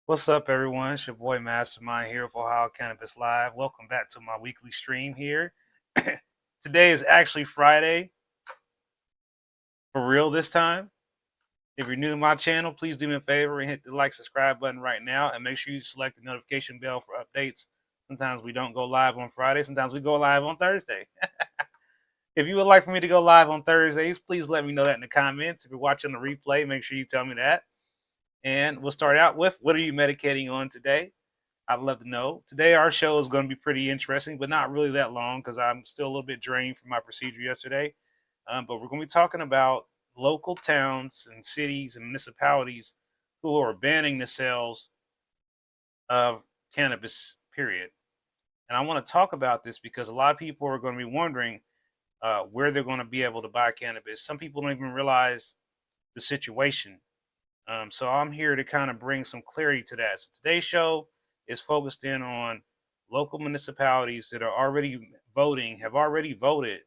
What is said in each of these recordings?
What's up, everyone? It's your boy Mastermind here with Ohio Cannabis Live. Welcome back to my weekly stream here. Today is actually Friday, for real this time. If you're new to my channel, please do me a favor and hit the subscribe button right now, and make sure you select the notification bell for updates. Sometimes we don't go live on Friday, sometimes we go live on Thursday. If you would like for me to go live on Thursdays, please let me know that in the comments. If you're watching the replay, make sure you tell me that. And we'll start out with, what are you medicating on today? I'd love to know. Today, our show is going to be pretty interesting, but not really that long because I'm still a little bit drained from my procedure yesterday. But we're going to be talking about local towns and cities and municipalities who are banning the sales of cannabis, period. And I want to talk about this because a lot of people are going to be wondering where they're going to be able to buy cannabis. Some people don't even realize the situation. So I'm here to kind of bring some clarity to that. So today's show is focused in on local municipalities that are already voting, have already voted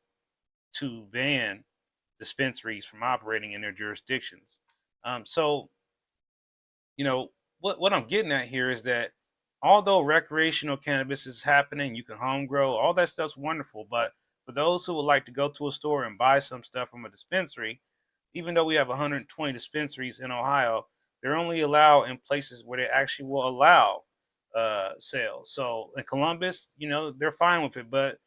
to ban dispensaries from operating in their jurisdictions. So, you know, what I'm getting at here is that although recreational cannabis is happening, you can home grow, all that stuff's wonderful. But for those who would like to go to a store and buy some stuff from a dispensary, even though we have 120 dispensaries in Ohio, they're only allowed in places where they actually will allow sales. So in Columbus, they're fine with it, but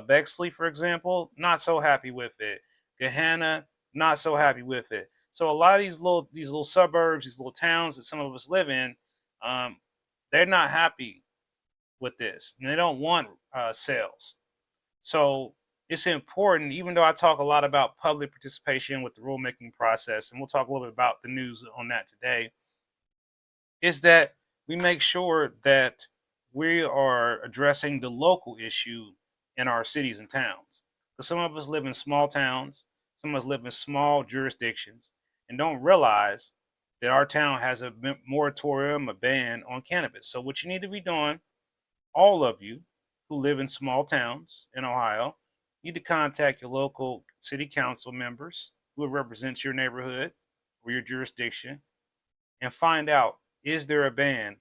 Bexley, for example, not so happy with it. Gahanna, not so happy with it. So a lot of these little suburbs, these little towns that some of us live in, um, they're not happy with this, and they don't want sales. So it's important, even though I talk a lot about public participation with the rulemaking process, and we'll talk a little bit about the news on that today, is that we make sure that we are addressing the local issue in our cities and towns. Because some of us live in small towns, some of us live in small jurisdictions, and don't realize that our town has a moratorium, a ban on cannabis. So what you need to be doing, all of you who live in small towns in Ohio, need to contact your local city council members who represent your neighborhood or your jurisdiction and find out, is there a ban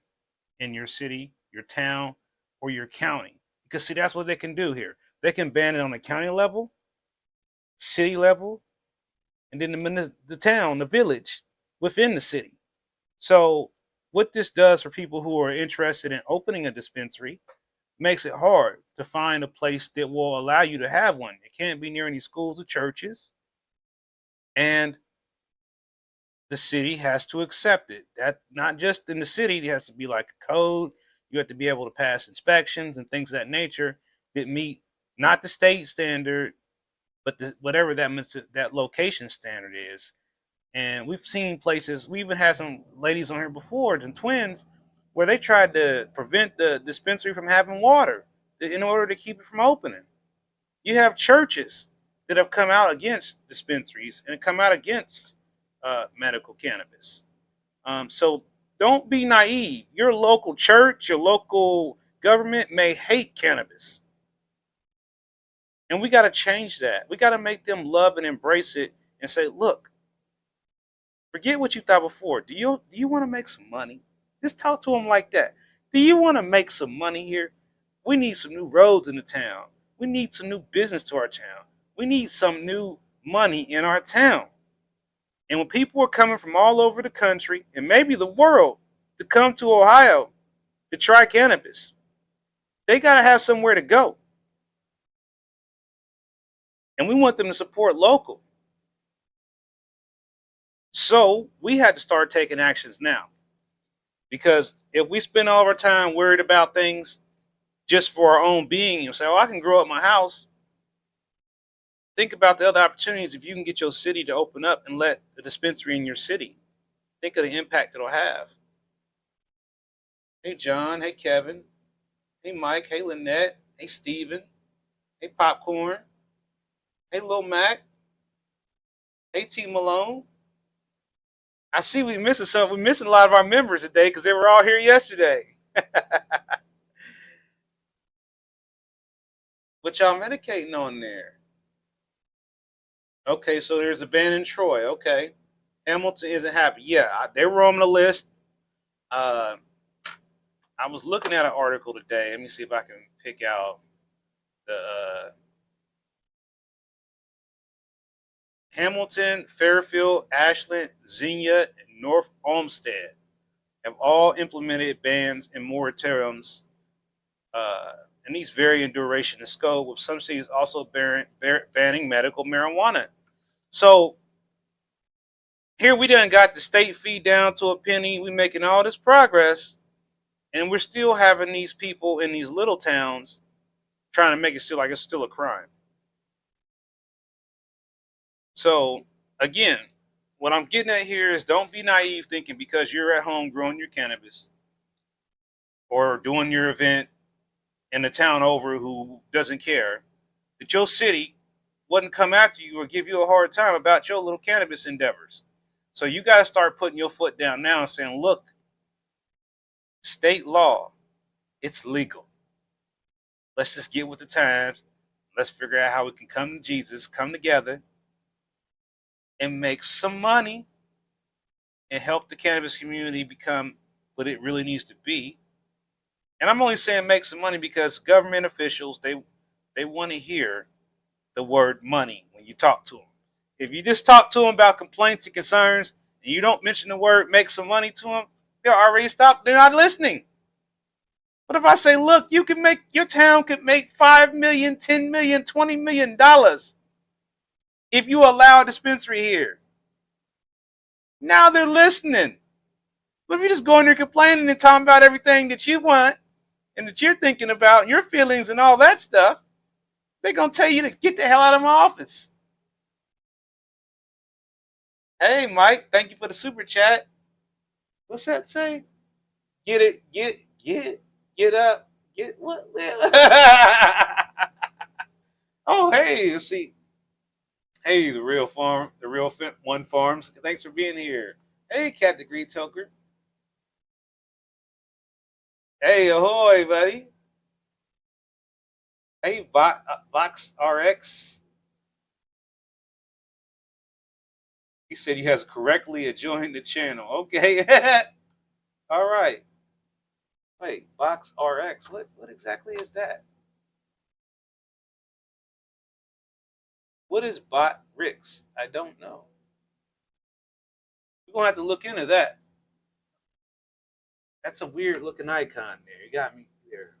in your city, your town, or your county? Because see, that's what they can do here. They can ban it on the county level, city level, and then the town, the village within the city. So what this does for people who are interested in opening a dispensary makes it hard to find a place that will allow you to have one. It can't be near any schools or churches, and the city has to accept it. That not just in the city, it has to be like a code. You have to be able to pass inspections and things of that nature that meet not the state standard, but whatever that location standard is. And we've seen places. We even had some ladies on here before, and twins, where they tried to prevent the dispensary from having water in order to keep it from opening. You have churches that have come out against dispensaries and come out against medical cannabis. So don't be naive. Your local church, your local government may hate cannabis. And we got to change that. We got to make them love and embrace it and say, look, forget what you thought before. Do you want to make some money? Just talk to them like that. Do you want to make some money here? We need some new roads in the town. We need some new business to our town. We need some new money in our town. And when people are coming from all over the country and maybe the world to come to Ohio to try cannabis, they got to have somewhere to go. And we want them to support local. So we had to start taking actions now. Because if we spend all of our time worried about things just for our own being and say, oh, I can grow up my house, think about the other opportunities if you can get your city to open up and let a dispensary in your city. Think of the impact it'll have. Hey, John. Hey, Kevin. Hey, Mike. Hey, Lynette. Hey, Steven. Hey, Popcorn. Hey, Lil Mac. Hey, T Malone. I see we missing something. We're missing a lot of our members today because they were all here yesterday. What y'all medicating on there? Okay, so there's a ban in Troy. Okay. Hamilton isn't happy. Yeah, they were on the list. I was looking at an article today. Let me see if I can pick out the Hamilton, Fairfield, Ashland, Xenia, and North Olmsted have all implemented bans and moratoriums, and these vary in duration and scope, with some cities also banning medical marijuana. So here we done got the state fee down to a penny. We making all this progress, and we're still having these people in these little towns trying to make it feel like it's still a crime. So again, what I'm getting at here is don't be naive thinking because you're at home growing your cannabis or doing your event in the town over who doesn't care that your city wouldn't come after you or give you a hard time about your little cannabis endeavors. So you got to start putting your foot down now and saying, look, state law, it's legal. Let's just get with the times. Let's figure out how we can come to Jesus, come together, and make some money and help the cannabis community become what it really needs to be. And I'm only saying make some money because government officials, they want to hear the word money when you talk to them. If you just talk to them about complaints and concerns and you don't mention the word make some money to them, they're already stopped. They're not listening. What if I say, look, you can make, your town could make $5 million, $10 million, $20 million if you allow a dispensary here? Now they're listening. But if you just go in there complaining and talking about everything that you want and that you're thinking about, your feelings and all that stuff, they're going to tell you to get the hell out of my office. Hey, Mike, thank you for the super chat. What's that say? Get it, get up, get what? Oh, hey, let's see. Hey, the real one farms. Thanks for being here. Hey, Cat the Green Toker. Hey, ahoy, buddy. Hey, Box RX. He said he has correctly joined the channel. Okay. All right. Wait, Box RX. What exactly is that? What is Bot Rix? I don't know. We're gonna have to look into that. That's a weird looking icon there. You got me there.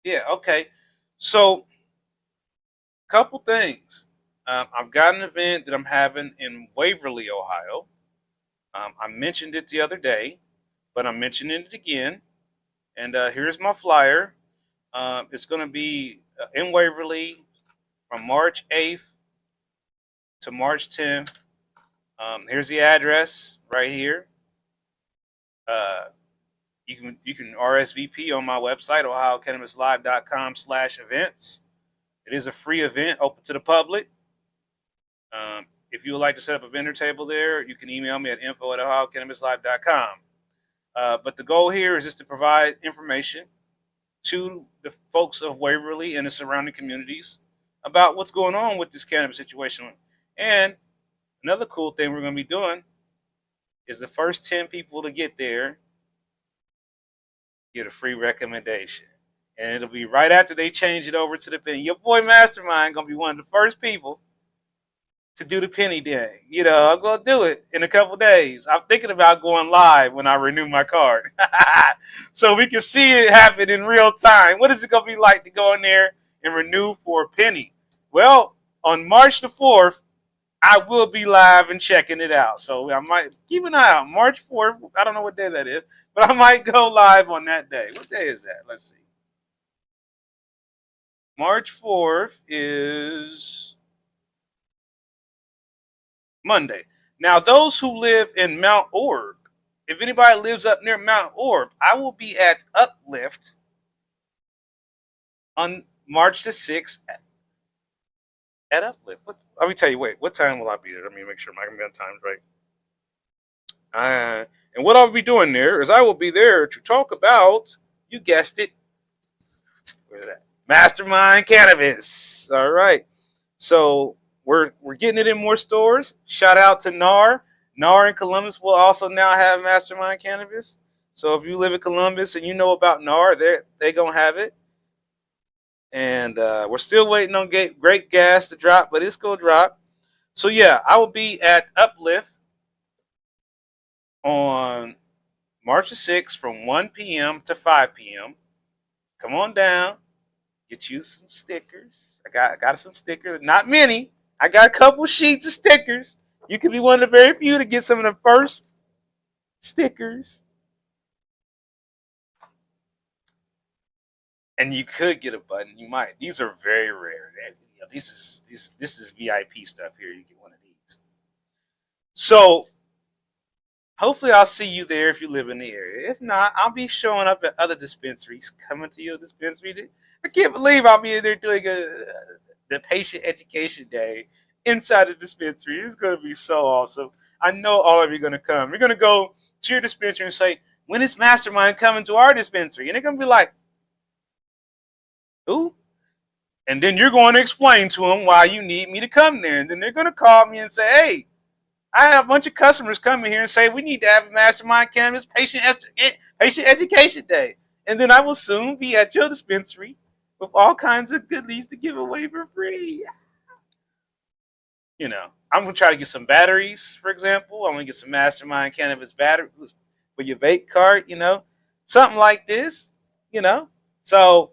Yeah, okay. So, couple things. I've got an event that I'm having in Waverly, Ohio. I mentioned it the other day, but I'm mentioning it again. And here's my flyer. It's going to be in Waverly from March 8th to March 10th. Here's the address right here. You can RSVP on my website, ohiocannabislive.com/events. It is a free event open to the public. If you would like to set up a vendor table there, you can email me at info@ohiocannabislive.com. But the goal here is just to provide information to the folks of Waverly and the surrounding communities about what's going on with this cannabis situation. And another cool thing we're going to be doing is the first 10 people to get there get a free recommendation. And it'll be right after they change it over to the penny. Your boy Mastermind going to be one of the first people to do the penny day. You know, I'm going to do it in a couple days. I'm thinking about going live when I renew my card. So we can see it happen in real time. What is it going to be like to go in there and renew for a penny? Well, on March the 4th, I will be live and checking it out. So I might keep an eye out. March 4th, I don't know what day that is, but I might go live on that day. What day is that? Let's see. March 4th is Monday. Now, those who live in Mount Orb, if anybody lives up near Mount Orb, I will be at Uplift on March the 6th at Uplift. Let me tell you, wait, what time will I be there? Let me make sure I'm on times right. And what I'll be doing there is I will be there to talk about, you guessed it, where's that? Mastermind Cannabis. All right. So we're getting it in more stores. Shout out to NAR. NAR in Columbus will also now have Mastermind Cannabis. So if you live in Columbus and you know about NAR, they gonna have it. And we're still waiting on Great Gas to drop, but it's gonna drop. So yeah, I will be at Uplift on March the 6th from 1 p.m. to 5 p.m. Come on down, get you some stickers. I got some stickers, not many. I got a couple sheets of stickers. You could be one of the very few to get some of the first stickers. And you could get a button. You might. These are very rare. This is VIP stuff here. You get one of these. So hopefully I'll see you there if you live in the area. If not, I'll be showing up at other dispensaries, coming to your dispensary. I can't believe I'll be in there doing the patient education day inside the dispensary. It's going to be so awesome. I know all of you are going to come. You're going to go to your dispensary and say, when is Mastermind coming to our dispensary? And they're going to be like, who? And then you're going to explain to them why you need me to come there. And then they're going to call me and say, hey, I have a bunch of customers coming here and say we need to have a Mastermind Cannabis patient education day. And then I will soon be at your dispensary with all kinds of goodies to give away for free. You know, I'm going to try to get some batteries, for example. I'm going to get some Mastermind Cannabis batteries for your vape cart, you know, something like this, you know. So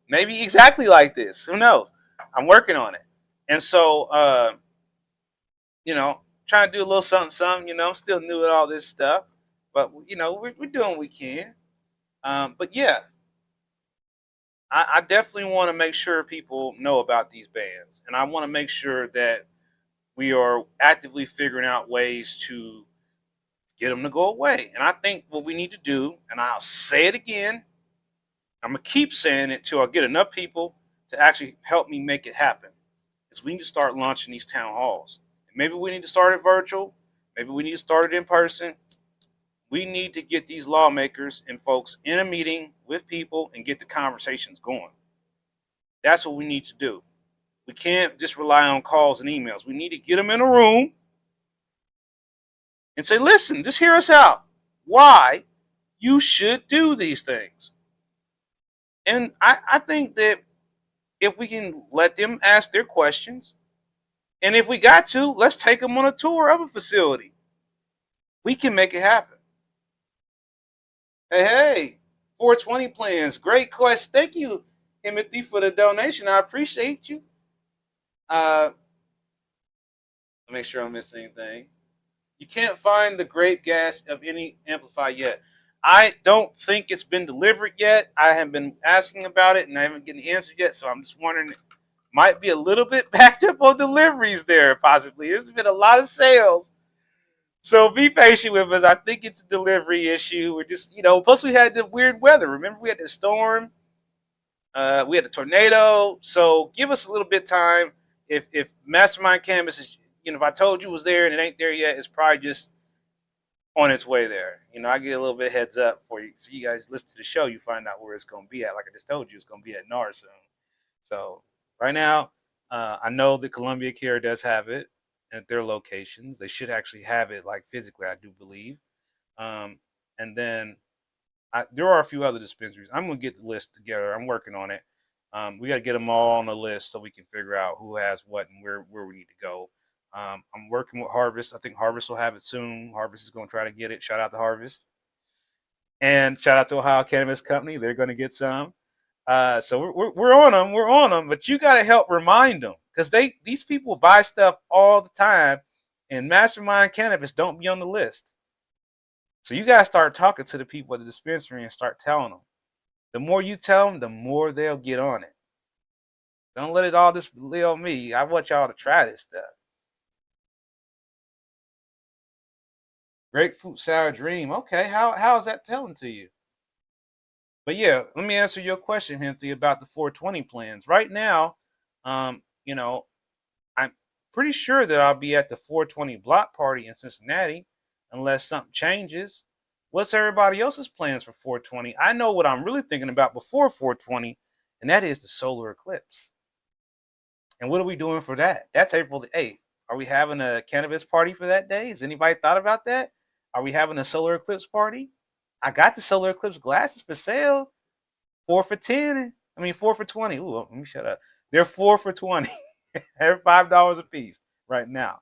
maybe exactly like this. Who knows? I'm working on it. And so, you know, trying to do a little something. You know, I'm still new at all this stuff, but you know, we're doing what we can. But yeah, I definitely want to make sure people know about these bans, and I want to make sure that we are actively figuring out ways to get them to go away. And I think what we need to do, and I'll say it again, I'm gonna keep saying it till I get enough people to actually help me make it happen, is we need to start launching these town halls. Maybe we need to start it virtual. Maybe we need to start it in person. We need to get these lawmakers and folks in a meeting with people and get the conversations going. That's what we need to do. We can't just rely on calls and emails. We need to get them in a room and say, listen, just hear us out. Why you should do these things. And I think that if we can let them ask their questions, and if we got to, let's take them on a tour of a facility. We can make it happen. Hey, 420 plans. Great question. Thank you, Timothy, for the donation. I appreciate you. Make sure I don't miss anything. You can't find the grape gas of any Amplify yet. I don't think it's been delivered yet. I have been asking about it, and I haven't gotten the answer yet, so I'm just wondering, might be a little bit backed up on deliveries there, possibly. There's been a lot of sales. So be patient with us. I think it's a delivery issue. We're just, you know, plus we had the weird weather. Remember, we had the storm. We had the tornado. So give us a little bit of time. If Mastermind Cannabis is, you know, if I told you it was there and it ain't there yet, it's probably just on its way there. You know, I get a little bit of heads up for you. So you guys listen to the show, you find out where it's going to be at. Like I just told you, it's going to be at NAR soon. So right now, I know that Columbia Care does have it at their locations. They should actually have it like physically, I do believe. And then there are a few other dispensaries. I'm gonna get the list together. I'm working on it. We got to get them all on the list so we can figure out who has what and where we need to go. I'm working with Harvest. I think Harvest will have it soon. Harvest is going to try to get it. Shout out to Harvest. And shout out to Ohio Cannabis Company. They're going to get some. So we're on them. We're on them. But you got to help remind them, because these people buy stuff all the time, and Mastermind Cannabis don't be on the list. So you got to start talking to the people at the dispensary and start telling them. The more you tell them, the more they'll get on it. Don't let it all just lay on me. I want y'all to try this stuff. Grapefruit sour dream. Okay, how is that telling to you? But yeah, let me answer your question, Hintley, about the 420 plans. Right now, you know, I'm pretty sure that I'll be at the 420 block party in Cincinnati, unless something changes. What's everybody else's plans for 420? I know what I'm really thinking about before 420, and that is the solar eclipse. And what are we doing for that? That's April the 8th. Are we having a cannabis party for that day? Has anybody thought about that? Are we having a solar eclipse party? I got the solar eclipse glasses for sale, 4 for 10. I mean 4 for 20. Ooh, let me shut up. They're 4 for 20. They're $5 a piece right now.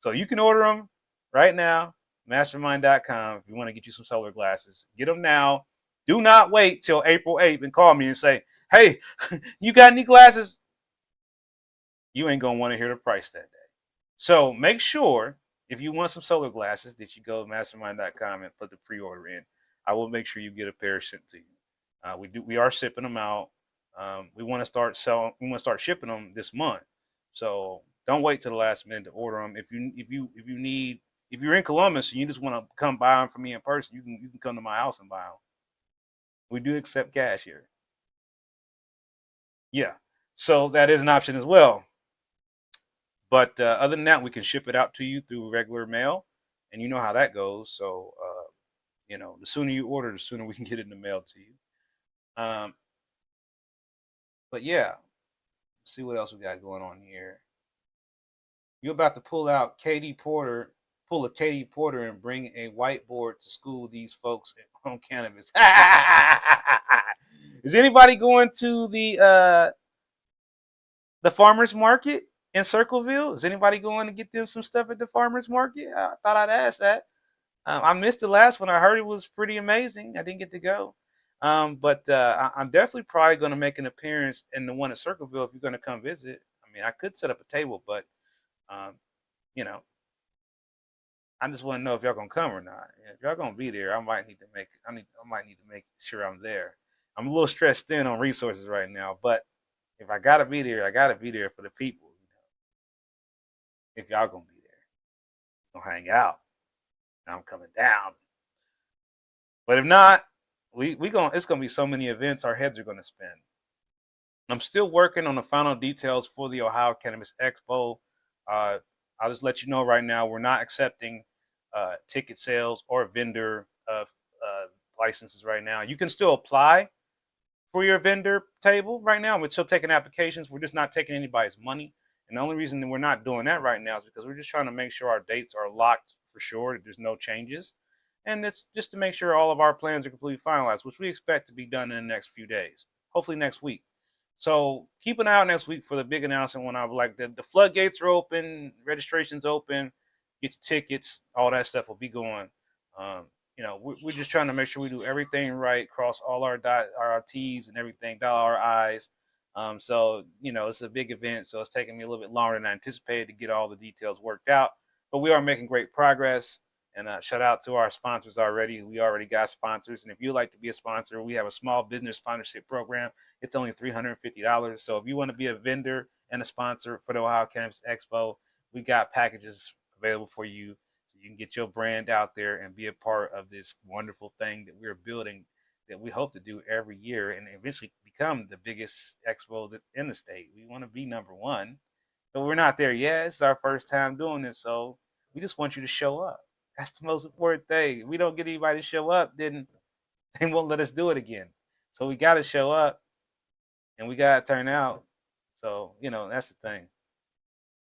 So you can order them right now, mastermind.com, if you want to get you some solar glasses. Get them now. Do not wait till April 8th and call me and say, hey, you got any glasses? You ain't going to want to hear the price that day. So make sure if you want some solar glasses that you go to mastermind.com and put the pre-order in. I will make sure you get a pair sent to you. We are shipping them out. We want to start selling. We want to start shipping them this month. So don't wait till the last minute to order them. If you're in Columbus and you just want to come buy them from me in person, you can come to my house and buy them. We do accept cash here. Yeah, so that is an option as well. But other than that, we can ship it out to you through regular mail, and you know how that goes. So the sooner you order, the sooner we can get it in the mail to you. But yeah, let's see what else we got going on here. You're about to pull a Katie Porter, and bring a whiteboard to school these folks on cannabis. Is anybody going to the farmers market in Circleville? Is anybody going to get them some stuff at the farmers market? I thought I'd ask that. I missed the last one. I heard it was pretty amazing. I didn't get to go. But I'm definitely probably going to make an appearance in the one at Circleville if you're going to come visit. I mean, I could set up a table, but um, you know, I just want to know if y'all gonna come or not. If y'all gonna be there, I might need to make sure I'm there. I'm a little stressed thin on resources right now, but if I gotta be there, I gotta be there for the people. If y'all gonna be there, gonna hang out. I'm coming down. But if not, it's gonna be so many events our heads are gonna spin. I'm still working on the final details for the Ohio Cannabis Expo. I'll just let you know right now, we're not accepting ticket sales or vendor licenses right now. You can still apply for your vendor table right now. We're still taking applications. We're just not taking anybody's money. And the only reason that we're not doing that right now is because we're just trying to make sure our dates are locked for sure, that there's no changes. And it's just to make sure all of our plans are completely finalized, which we expect to be done in the next few days, hopefully next week. So keep an eye out next week for the big announcement when I'm like the floodgates are open, registration's open, get your tickets, all that stuff will be going. We're just trying to make sure we do everything right, cross all our T's and everything, dot our I's. It's a big event, so it's taking me a little bit longer than I anticipated to get all the details worked out. But we are making great progress. And shout out to our sponsors already. We already got sponsors. And if you'd like to be a sponsor, we have a small business sponsorship program. It's only $350. So if you want to be a vendor and a sponsor for the Ohio Cannabis Expo, we got packages available for you so you can get your brand out there and be a part of this wonderful thing that we're building that we hope to do every year and eventually become the biggest expo in the state. We want to be number one, but we're not there yet. It's our first time doing this, so we just want you to show up. That's the most important thing. If we don't get anybody to show up, then they won't let us do it again. So we got to show up and we got to turn out. So, that's the thing.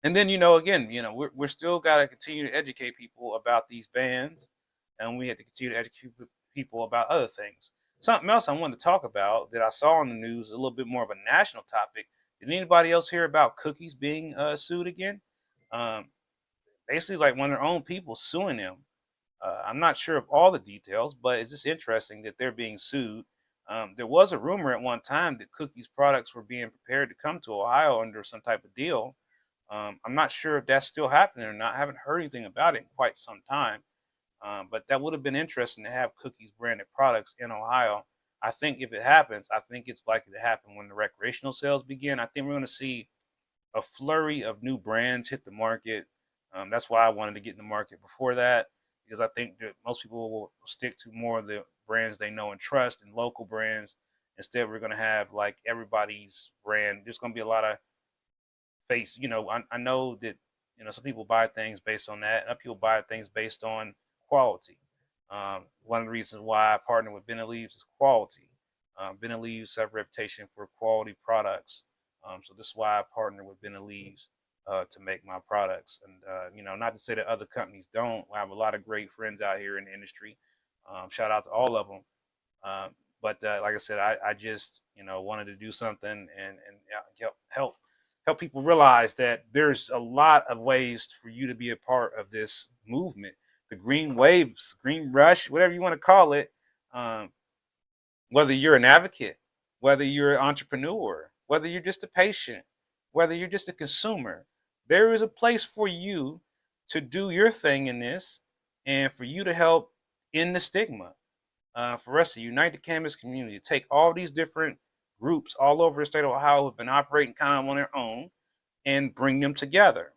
And then, again, we're still got to continue to educate people about these bans, and we have to continue to educate people about other things. Something else I wanted to talk about that I saw in the news, a little bit more of a national topic. Did anybody else hear about cookies being sued again? Basically, like one of their own people suing them. I'm not sure of all the details, but it's just interesting that they're being sued. There was a rumor at one time that Cookies products were being prepared to come to Ohio under some type of deal. I'm not sure if that's still happening or not. I haven't heard anything about it in quite some time. But that would have been interesting to have Cookies branded products in Ohio. I think if it happens, I think it's likely to happen when the recreational sales begin. I think we're going to see a flurry of new brands hit the market. That's why I wanted to get in the market before that, because I think that most people will stick to more of the brands they know and trust and local brands. Instead, we're going to have like everybody's brand. There's going to be a lot of face. I know that some people buy things based on that, and other people buy things based on quality. One of the reasons why I partner with Ben Leaves is quality. Ben Leaves have a reputation for quality products. So this is why I partner with Ben Leaves. to make my products. And not to say that other companies don't. I have a lot of great friends out here in the industry. Shout out to all of them. Um, but like I said, I just wanted to do something and help people realize that there's a lot of ways for you to be a part of this movement, the green waves, green rush, whatever you want to call it. Um, whether you're an advocate, whether you're an entrepreneur, whether you're just a patient, whether you're just a consumer, there is a place for you to do your thing in this and for you to help end the stigma. For us to unite the cannabis community, take all these different groups all over the state of Ohio who have been operating kind of on their own and bring them together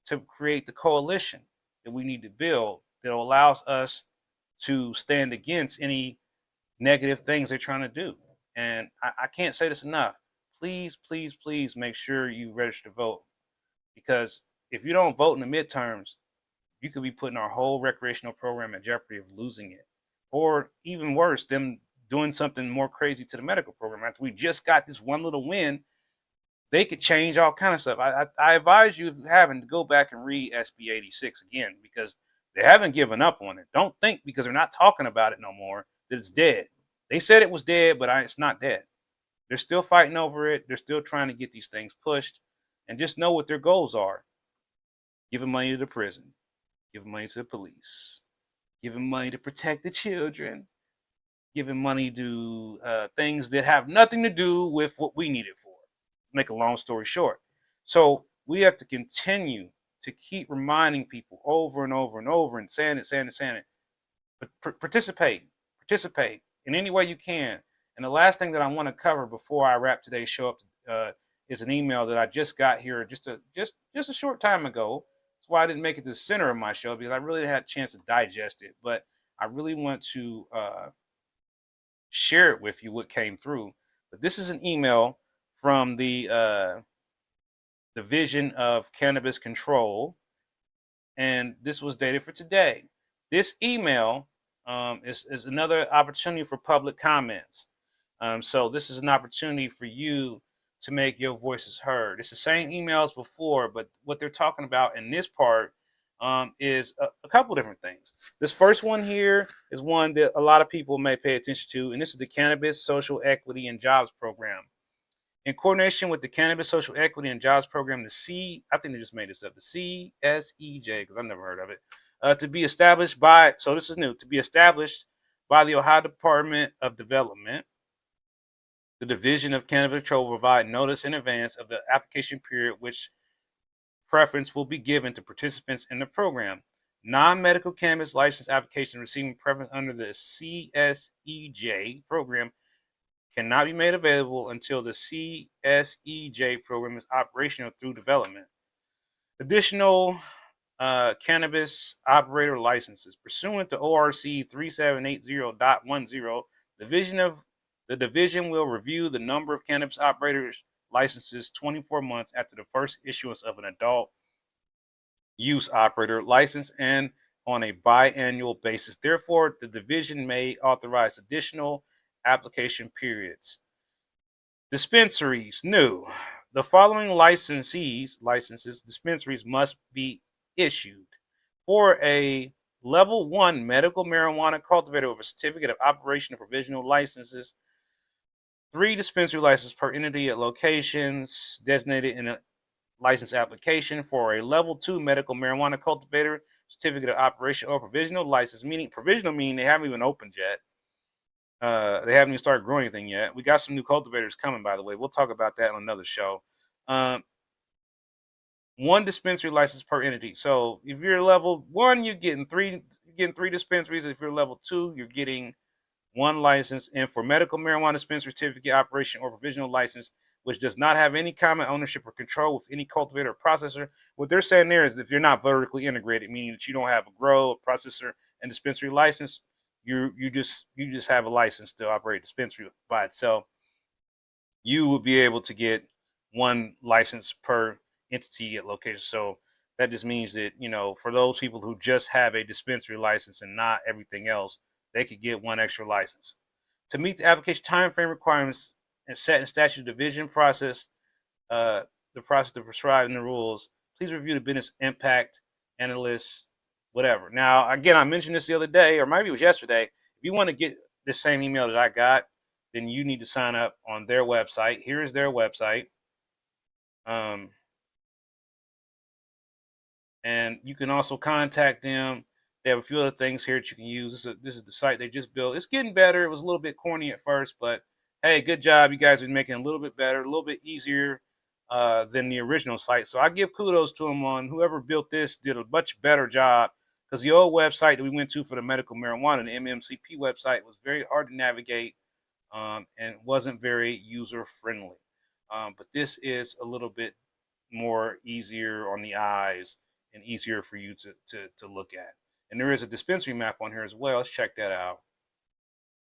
to create the coalition that we need to build that allows us to stand against any negative things they're trying to do. And I can't say this enough. Please, please, please make sure you register to vote, because if you don't vote in the midterms, you could be putting our whole recreational program at jeopardy of losing it. Or even worse, them doing something more crazy to the medical program. After we just got this one little win, they could change all kind of stuff. I advise you, if you haven't, to go back and read SB 86 again, because they haven't given up on it. Don't think because they're not talking about it no more that it's dead. They said it was dead, but it's not dead. They're still fighting over it. They're still trying to get these things pushed. And just know what their goals are. Giving money to the prison, giving money to the police, giving money to protect the children, giving money to things that have nothing to do with what we need it for. Make a long story short. So we have to continue to keep reminding people over and over and over and saying it. But participate in any way you can. And the last thing that I want to cover before I wrap today's show up is an email that I just got here just a short time ago. That's why I didn't make it the center of my show, because I really had a chance to digest it. But I really want to share it with you what came through. But this is an email from the Division of Cannabis Control, and this was dated for today. This email is another opportunity for public comments. So this is an opportunity for you to make your voices heard. It's the same email as before, but what they're talking about in this part is a couple different things. This first one here is one that a lot of people may pay attention to, and this is the Cannabis Social Equity and Jobs Program. In coordination with the Cannabis Social Equity and Jobs Program, I think they just made this up, the CSEJ, because I've never heard of it, to be established by, so this is new, to be established by the Ohio Department of Development. The Division of Cannabis Control will provide notice in advance of the application period, which preference will be given to participants in the program. Non-medical cannabis license applications receiving preference under the CSEJ program cannot be made available until the CSEJ program is operational through development. Additional cannabis operator licenses. Pursuant to ORC 3780.10, the division will review the number of cannabis operators licenses 24 months after the first issuance of an adult use operator license and on a biannual basis. Therefore, the division may authorize additional application periods. Dispensaries, new. The following dispensaries must be issued for a level 1 medical marijuana cultivator with a certificate of operation of provisional licenses. 3 dispensary licenses per entity at locations designated in a license application. For a level 2 medical marijuana cultivator, certificate of operation or provisional license, meaning they haven't even opened yet. They haven't even started growing anything yet. We got some new cultivators coming, by the way. We'll talk about that on another show. 1 dispensary license per entity. So if you're level 1, you're getting 3 dispensaries. If you're level 2, you're getting 1 license. And for medical marijuana dispensary certificate operation or provisional license, which does not have any common ownership or control with any cultivator or processor, what they're saying there is if you're not vertically integrated, meaning that you don't have a grow, a processor, and dispensary license, you just have a license to operate a dispensary by itself. You will be able to get 1 license per entity at location. So that just means that, for those people who just have a dispensary license and not everything else, they could get 1 extra license. To meet the application timeframe requirements and set in statute division process, the process to prescribe in the rules, please review the business impact analyst, whatever. Now, again, I mentioned this the other day, or maybe it was yesterday. If you want to get the same email that I got, then you need to sign up on their website. Here is their website. And you can also contact them. They have a few other things here that you can use. This is the site they just built. It's getting better. It was a little bit corny at first, but hey, good job. You guys are making it a little bit better, a little bit easier than the original site. So I give kudos to them on whoever built this did a much better job, because the old website that we went to for the medical marijuana, the MMCP website, was very hard to navigate and wasn't very user friendly. But this is a little bit more easier on the eyes and easier for you to look at. And there is a dispensary map on here as well. Let's check that out.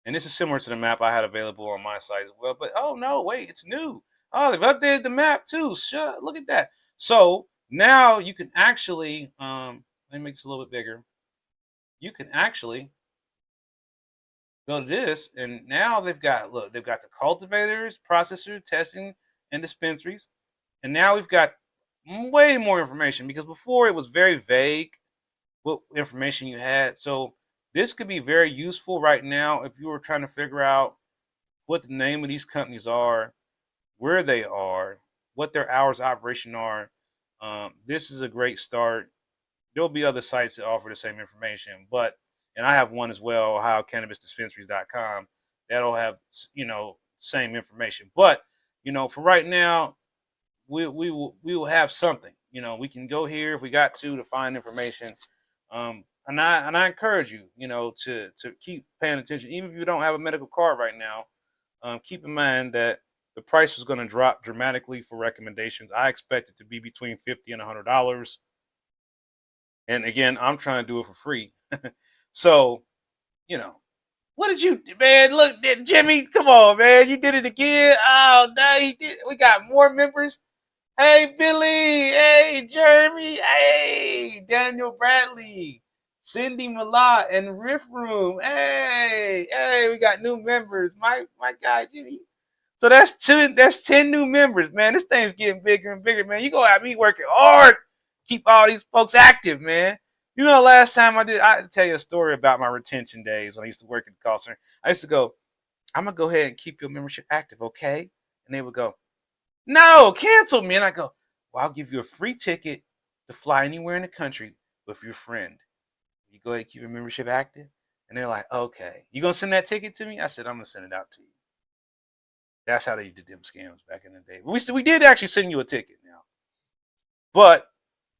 And this is similar to the map I had available on my site as well. But oh no, wait, it's new. Oh, they've updated the map too. Look at that. So now you can actually, let me make this a little bit bigger. You can actually go to this, and now they've got, look, they've got the cultivators, processor, testing, and dispensaries. And now we've got way more information, because before it was very vague what information you had. So this could be very useful right now if you were trying to figure out what the name of these companies are, where they are, what their hours of operation are. This is a great start. There'll be other sites that offer the same information, and I have one as well, Ohio Cannabis Dispensaries.com. That'll have, same information. But, for right now, we will have something. We can go here if we got to find information. And I encourage you, to keep paying attention, even if you don't have a medical card right now. Keep in mind that the price was going to drop dramatically for recommendations. I expect it to be between $50 and $100. And again, I'm trying to do it for free. So, what did you, man? Look, Jimmy, come on, man. You did it again. Oh, no, he did. We got more members. Hey, Billy. Hey, Jeremy. Hey, Daniel Bradley. Cindy Malott and Riff Room. Hey, we got new members. My guy, Jimmy. So that's 10 new members, man. This thing's getting bigger and bigger, man. You gonna have me working hard, keep all these folks active, man. Last time I tell you a story about my retention days when I used to work at the call center. I used to go, I'm gonna go ahead and keep your membership active, okay? And they would go, no, cancel me. And I go, well, I'll give you a free ticket to fly anywhere in the country with your friend. You go ahead and keep your membership active? And they're like, okay. You gonna send that ticket to me? I said, I'm gonna send it out to you. That's how they did them scams back in the day. We did actually send you a ticket now. But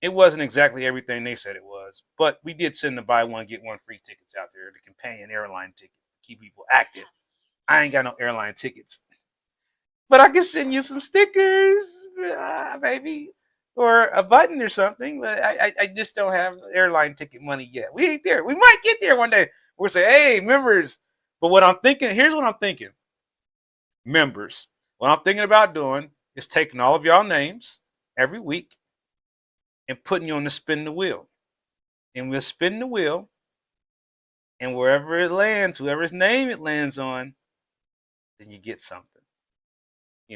it wasn't exactly everything they said it was. But we did send the buy one, get one free tickets out there, the companion airline tickets to keep people active. I ain't got no airline tickets. But I can send you some stickers, maybe, or a button or something. But I just don't have airline ticket money yet. We ain't there. We might get there one day. We'll say, hey, members. But what I'm thinking, here's what I'm thinking. Members, what I'm thinking about doing is taking all of y'all names every week and putting you on the spin the wheel. And we'll spin the wheel, and wherever it lands, whoever's name it lands on, then you get something.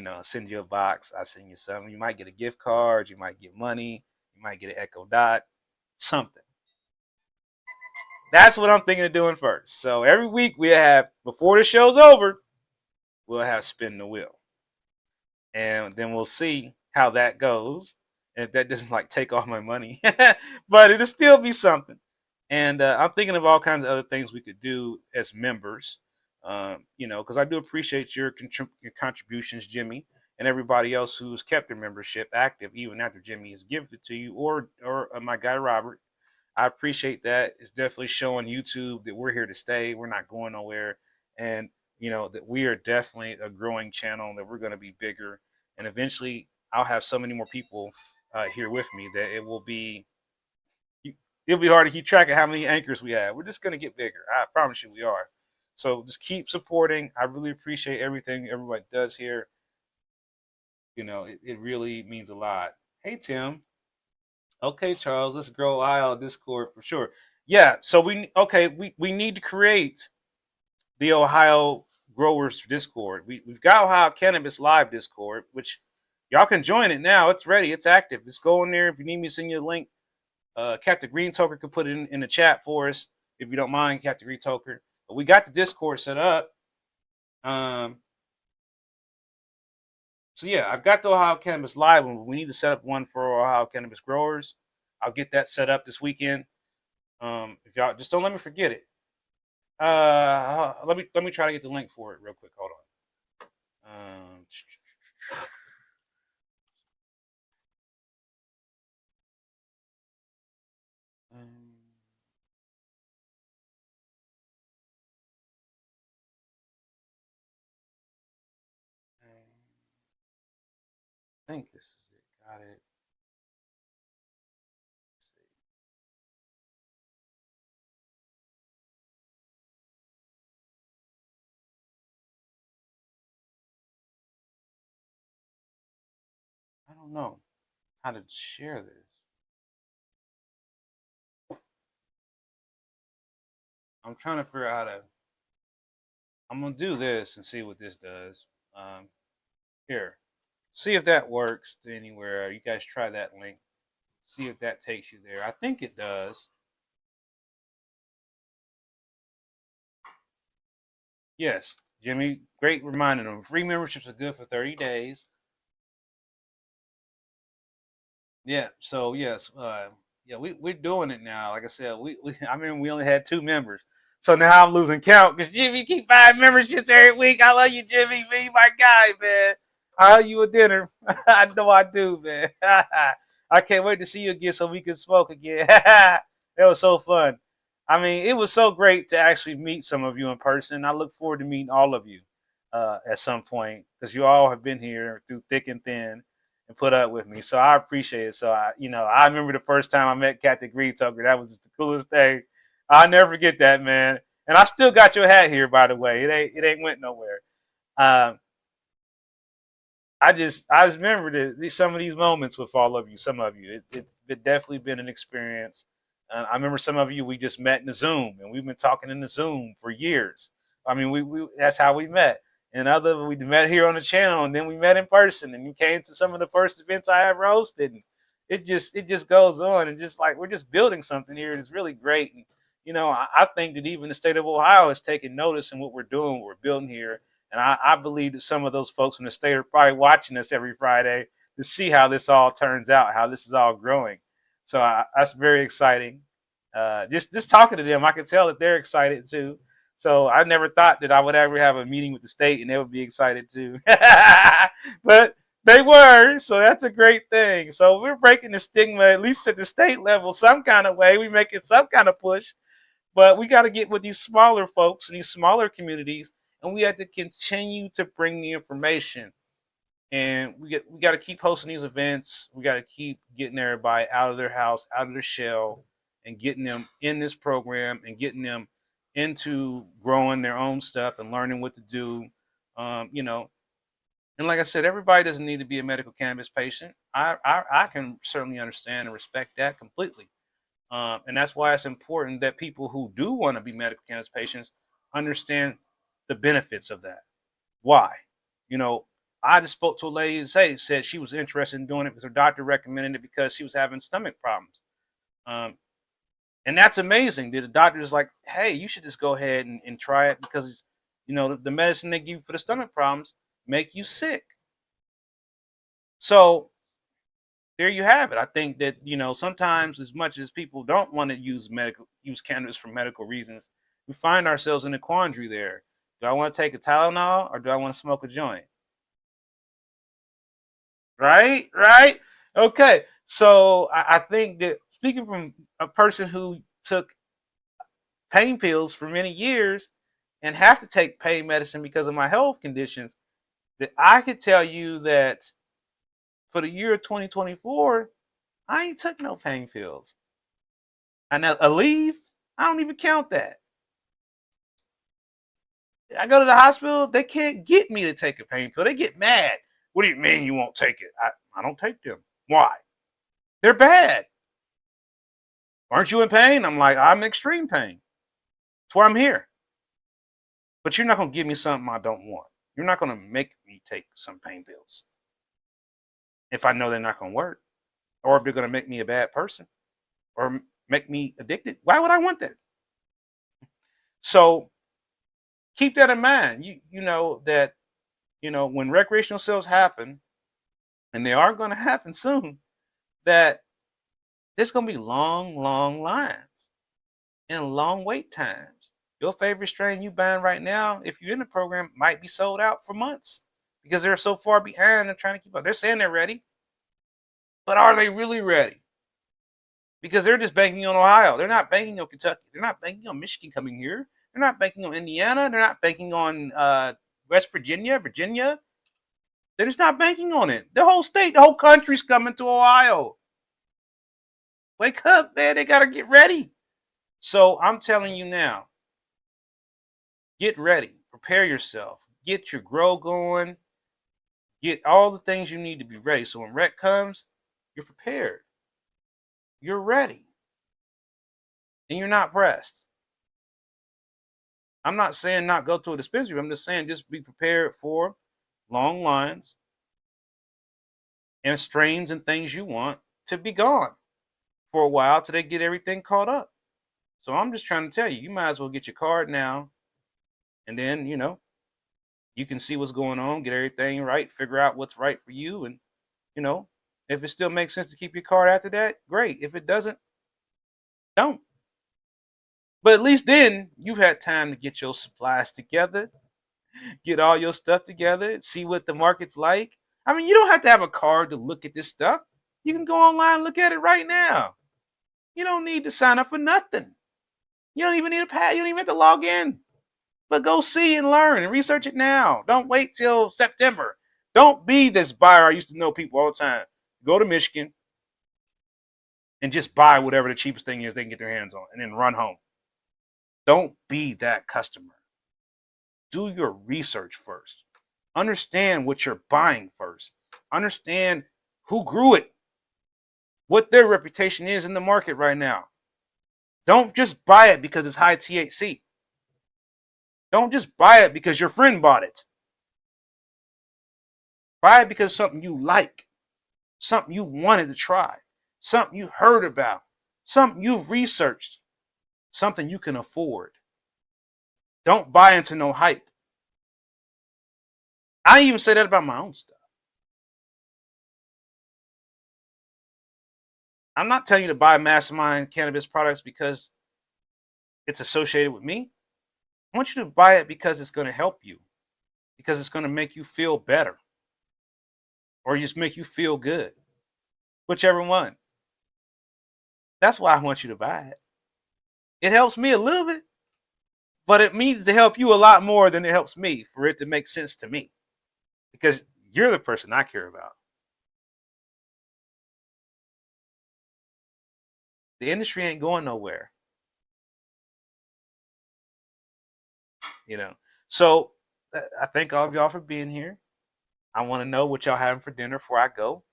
I'll send you a box. I'll send you something. You might get a gift card. You might get money. You might get an Echo Dot. Something. That's what I'm thinking of doing first. So every week we have, before the show's over, we'll have spin the wheel. And then we'll see how that goes. And if that doesn't take all my money, but it'll still be something. And I'm thinking of all kinds of other things we could do as members, because I do appreciate your contributions, Jimmy, and everybody else who's kept their membership active, even after Jimmy has given it to you, or my guy, Robert. I appreciate that. It's definitely showing YouTube that we're here to stay. We're not going nowhere. And that we are definitely a growing channel, that we're going to be bigger. And eventually I'll have so many more people here with me that it'll be hard to keep track of how many anchors we have. We're just going to get bigger. I promise you we are. So just keep supporting. I really appreciate everything everybody does here. It really means a lot. Hey, Tim. Okay, Charles, let's grow Ohio Discord for sure. Yeah, so we need to create the Ohio Growers Discord. We've got Ohio Cannabis Live Discord, which Y'all can join it now. It's ready. It's active. Just go in there. If you need me to send you a link, Captain Green Toker could put it in the chat for us if you don't mind, Captain Green Toker. But we got the Discord set up. So yeah, I've got the Ohio Cannabis Live one. We need to set up one for Ohio Cannabis growers. I'll get that set up this weekend. If y'all just don't let me forget it. Let me try to get the link for it real quick. Hold on. I think this is it. Got it. I don't know how to share this. I'm trying to figure out how to. I'm gonna do this and see what this does. Here, see if that works to anywhere. You guys try that link. See if that takes you there. I think it does. Yes, Jimmy. Great reminder. Them free memberships are good for 30 days. Yeah. So yes, yeah, we're doing it now. Like I said, we I mean we only had 2 members, so now I'm losing count because Jimmy keep buying memberships every week. I love you, Jimmy. Be my guy, man. I owe you a dinner. I know I do, man. I can't wait to see you again so we can smoke again. That was so fun. I mean, it was so great to actually meet some of you in person. I look forward to meeting all of you at some point because you all have been here through thick and thin and put up with me. So I appreciate it. So I remember the first time I met Captain Green Tucker. That was just the coolest thing. I'll never forget that, man. And I still got your hat here, by the way. It ain't went nowhere. Um, I just remember some of these moments with all of you. Some of you, it definitely been an experience. I remember some of you we just met in the Zoom, and we've been talking in the Zoom for years. I mean, we that's how we met. And other we met here on the channel, and then we met in person, and you came to some of the first events I ever hosted. And it just goes on, and just like we're just building something here, and it's really great. And I think that even the state of Ohio has taken notice in what we're doing, what we're building here, and I believe that some of those folks in the state are probably watching us every Friday to see how this all turns out, how this is all growing. So that's very exciting. Just talking to them, I can tell that they're excited too. So I never thought that I would ever have a meeting with the state and they would be excited too. But they were, so that's a great thing. So we're breaking the stigma, at least at the state level, some kind of way. We making some kind of push. But we got to get with these smaller folks and these smaller communities, and we have to continue to bring the information. And we got to keep hosting these events. We got to keep getting everybody out of their house, out of their shell, and getting them in this program and getting them into growing their own stuff and learning what to do. You know, and like I said, everybody doesn't need to be a medical cannabis patient. I can certainly understand and respect that completely. And that's why it's important that people who do want to be medical cannabis patients understand the benefits of that. Why? You know, I just spoke to a lady and said she was interested in doing it because her doctor recommended it because she was having stomach problems. Um, and that's amazing. The doctor is like, hey, you should just go ahead and try it because, the medicine they give you for the stomach problems make you sick. So there you have it. I think that sometimes, as much as people don't want to use cannabis for medical reasons, we find ourselves in a quandary there. Do I want to take a Tylenol or do I want to smoke a joint? Right. Okay. So I think that speaking from a person who took pain pills for many years and have to take pain medicine because of my health conditions, that I could tell you that for the year of 2024, I ain't took no pain pills. And a leave, I don't even count that. I go to the hospital, they can't get me to take a pain pill. They get mad. What do you mean you won't take it? I don't take them. Why? They're bad. Aren't you in pain? I'm like, I'm in extreme pain. That's why I'm here. But you're not going to give me something I don't want. You're not going to make me take some pain pills. if I know they're not going to work, or if they're going to make me a bad person or make me addicted. Why would I want that? So keep that in mind. You know that when recreational sales happen, and they are going to happen soon, that there's going to be long, long lines and long wait times. Your favorite strain you buying right now, if you're in the program, might be sold out for months because they're so far behind and trying to keep up. They're saying they're ready, but are they really ready? Because they're just banking on Ohio. They're not banking on Kentucky. They're not banking on Michigan coming here. They're not banking on Indiana. They're not banking on West Virginia, Virginia. They're just not banking on it. The whole state, the whole country's coming to Ohio. Wake up, man. They got to get ready. So I'm telling you now, get ready. Prepare yourself. Get your grow going. Get all the things you need to be ready. So when rec comes, you're prepared. You're ready. And you're not pressed. I'm not saying not go to a dispensary. I'm just saying just be prepared for long lines and strains and things you want to be gone for a while till they get everything caught up. So I'm just trying to tell you, you might as well get your card now, and then you can see what's going on, get everything right, figure out what's right for you, and if it still makes sense to keep your card after that, great. If it doesn't, don't. But at least then you've had time to get your supplies together, get all your stuff together, see what the market's like. I mean, you don't have to have a card to look at this stuff. You can go online and look at it right now. You don't need to sign up for nothing. You don't even need a pad. You don't even have to log in. But go see and learn and research it now. Don't wait till September. Don't be this buyer. I used to know people all the time. Go to Michigan and just buy whatever the cheapest thing is they can get their hands on and then run home. Don't be that customer. Do your research first. Understand what you're buying first. Understand who grew it, what their reputation is in the market right now. Don't just buy it because it's high THC. Don't just buy it because your friend bought it. Buy it because it's something you like, something you wanted to try, something you heard about, something you've researched, something you can afford. Don't buy into no hype. I even say that about my own stuff. I'm not telling you to buy Mastermind cannabis products because it's associated with me. I want you to buy it because it's going to help you, because it's going to make you feel better, or just make you feel good, whichever one. That's why I want you to buy it. It helps me a little bit, but it means to help you a lot more than it helps me for it to make sense to me, because you're the person I care about. The industry ain't going nowhere, So I thank all of y'all for being here. I want to know what y'all having for dinner before I go.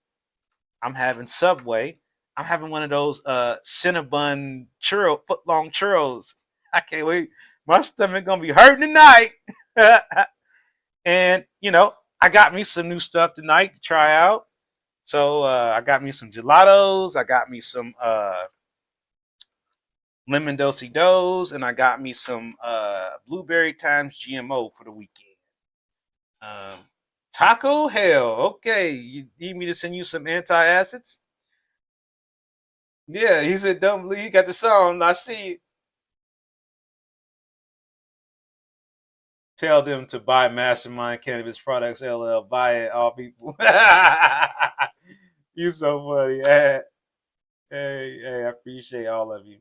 I'm having Subway. I'm having one of those Cinnabon churro, foot long churros. I can't wait. My stomach gonna be hurting tonight. And I got me some new stuff tonight to try out. So I got me some gelatos. I got me some lemon dosey dos, and I got me some blueberry times GMO for the weekend. Taco hell. Okay, you need me to send you some antacids? Yeah, he said, "Don't believe." He got the song. I see it. Tell them to buy Mastermind Cannabis Products LL. Buy it, all people. You so funny. Hey, I appreciate all of you.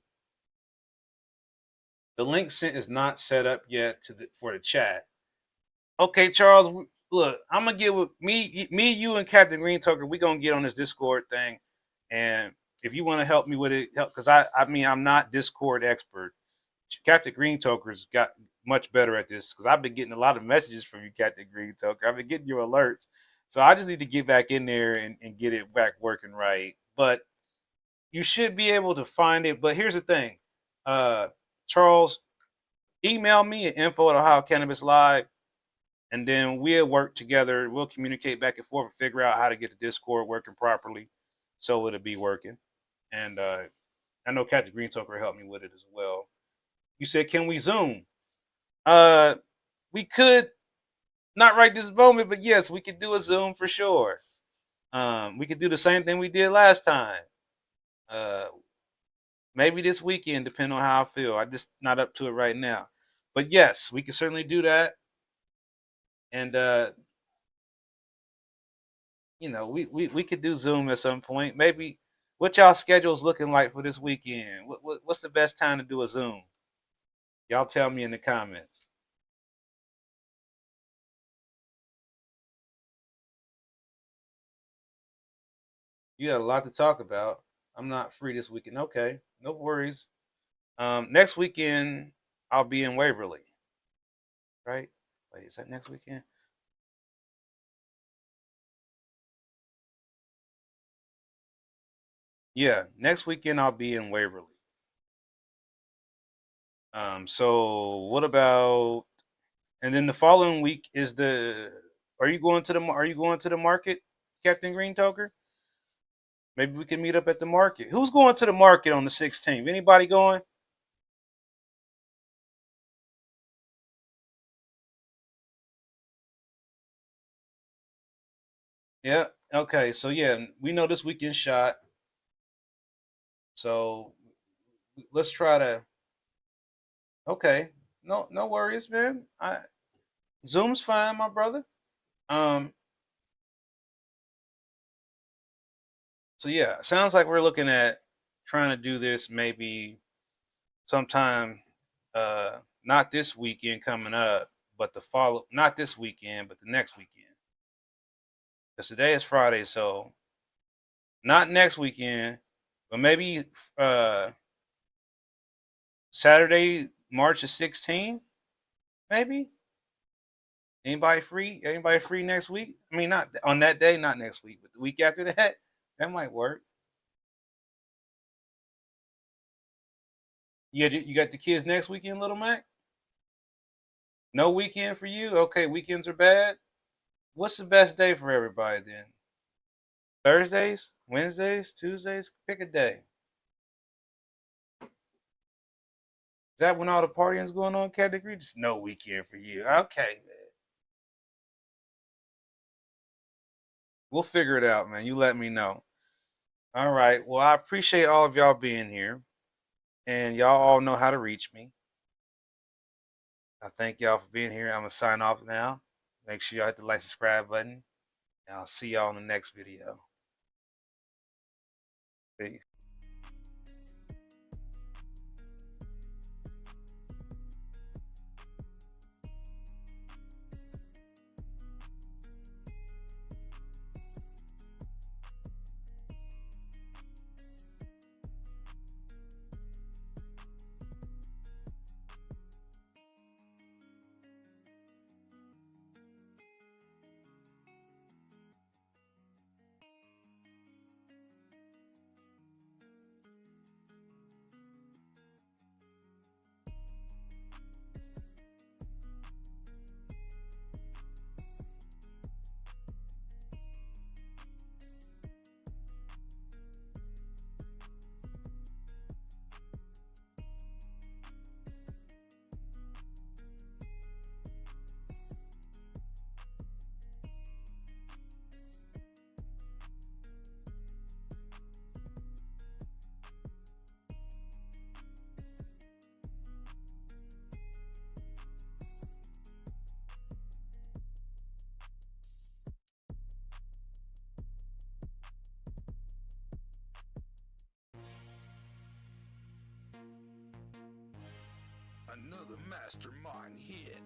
The link sent is not set up yet for the chat. Okay, Charles. Look, I'm gonna get with me, you, and Captain Green Tucker. We gonna get on this Discord thing, and if you want to help me with it, help, because I mean I'm not Discord expert. Captain Green Toker's got much better at this because I've been getting a lot of messages from you, Captain Green Toker. I've been getting your alerts, so I just need to get back in there and get it back working right. But you should be able to find it. But here's the thing, Charles, email me at info@OhioCannabisLive. and then we'll work together. We'll communicate back and forth and figure out how to get the Discord working properly, so it'll be working. And I know Captain Green Toker helped me with it as well. You said, can we Zoom? Uh, we could, not right this moment, but yes, we could do a Zoom for sure. We could do the same thing we did last time. Uh, Maybe this weekend, depending on how I feel. I'm just not up to it right now. But yes, we can certainly do that. And we could do Zoom at some point. Maybe what y'all schedules looking like for this weekend? What's the best time to do a Zoom? Y'all tell me in the comments. You got a lot to talk about. I'm not free this weekend. Okay, no worries. Next weekend I'll be in Waverly, right? Wait, is that next weekend? Yeah, next weekend I'll be in Waverly. So what about? And then the following week is the. Are you going to the market, Captain Green Toker? Maybe we can meet up at the market. Who's going to the market on the 16th? Anybody going? Yeah. Okay. So yeah, we know this weekend shot. So let's try to. Okay. No, no worries, man. Zoom's fine, my brother. Um. So yeah, sounds like we're looking at trying to do this maybe sometime. Not this weekend coming up, but the follow. Not this weekend, but the next weekend. Because today is Friday, so not next weekend, but maybe uh Saturday, March the 16th, maybe. Anybody free? Anybody free next week? I mean, not on that day, not next week, but the week after that. That might work. You got the kids next weekend, Little Mac? No weekend for you? Okay, weekends are bad. What's the best day for everybody then? Thursdays, Wednesdays, Tuesdays? Pick a day. Is that when all the partying's going on, category? Just no weekend for you. Okay, man. We'll figure it out, man. You let me know. All right. Well, I appreciate all of y'all being here, and y'all all know how to reach me. I thank y'all for being here. I'm gonna sign off now. Make sure y'all hit the like, subscribe button, and I'll see y'all in the next video. Peace. Another mastermind hit.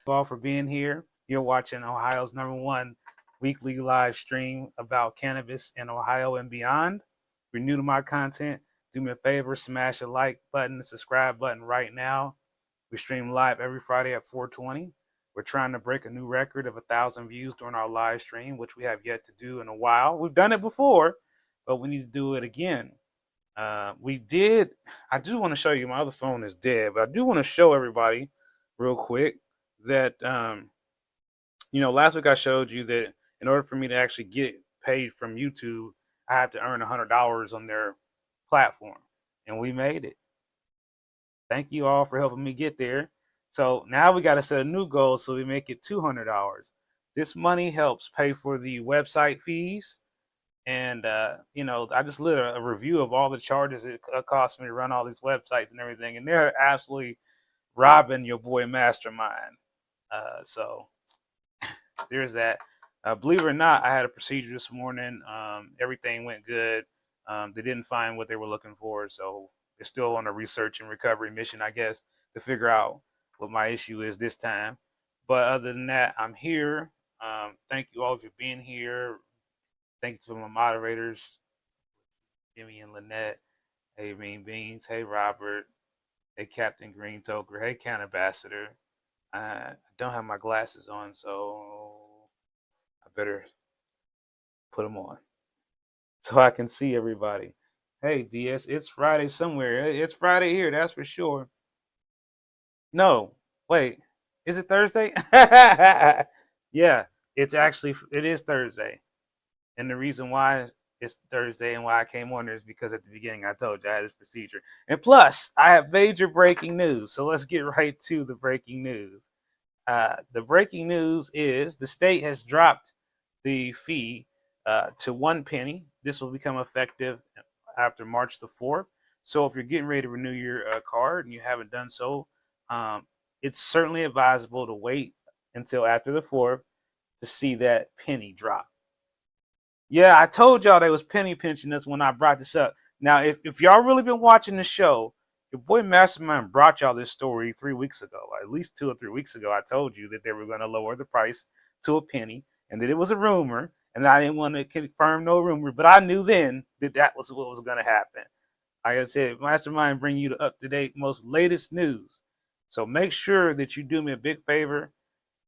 all for being here. You're watching Ohio's #1 weekly live stream about cannabis in Ohio and beyond. If you're new to my content, do me a favor, smash the like button, the subscribe button right now. We stream live every Friday at 4:20. We're trying to break a new record of 1,000 views during our live stream, which we have yet to do in a while. We've done it before, but we need to do it again. We did. I do want to show you. My other phone is dead, but I do want to show everybody real quick that last week I showed you that in order for me to actually get paid from YouTube, I had to earn $100 on their platform, and we made it. Thank you all for helping me get there. So now we got to set a new goal so we make it $200. This money helps pay for the website fees. And I just lit a review of all the charges it cost me to run all these websites and everything, and they're absolutely robbing your boy Mastermind. So there's that. Believe it or not, I had a procedure this morning. Everything went good. They didn't find what they were looking for, so they're still on a research and recovery mission, I guess, to figure out what my issue is this time. But other than that, I'm here. Thank you all for being here. Thank you to my moderators, Jimmy and Lynette. Hey, Mean Beans. Hey, Robert. Hey, Captain Green Toker. Hey, Can Ambassador. I don't have my glasses on, so I better put them on so I can see everybody. Hey, DS, it's Friday somewhere. It's Friday here, that's for sure. No, wait, is it Thursday? Yeah, it is Thursday. And the reason why it's Thursday and why I came on there is because at the beginning I told you I had this procedure. And plus, I have major breaking news. So let's get right to the breaking news. The breaking news is the state has dropped the fee to 1 penny. This will become effective after March the 4th. So if you're getting ready to renew your card and you haven't done so, it's certainly advisable to wait until after the 4th to see that penny drop. Yeah, I told y'all they was penny pinching us when I brought this up. Now, if y'all really been watching the show, your boy Mastermind brought y'all this story 3 weeks ago. At least 2 or 3 weeks ago, I told you that they were going to lower the price to a penny, and that it was a rumor, and I didn't want to confirm no rumor, but I knew then that that was what was going to happen. Like I said, Mastermind bring you the up-to-date, most latest news. So make sure that you do me a big favor.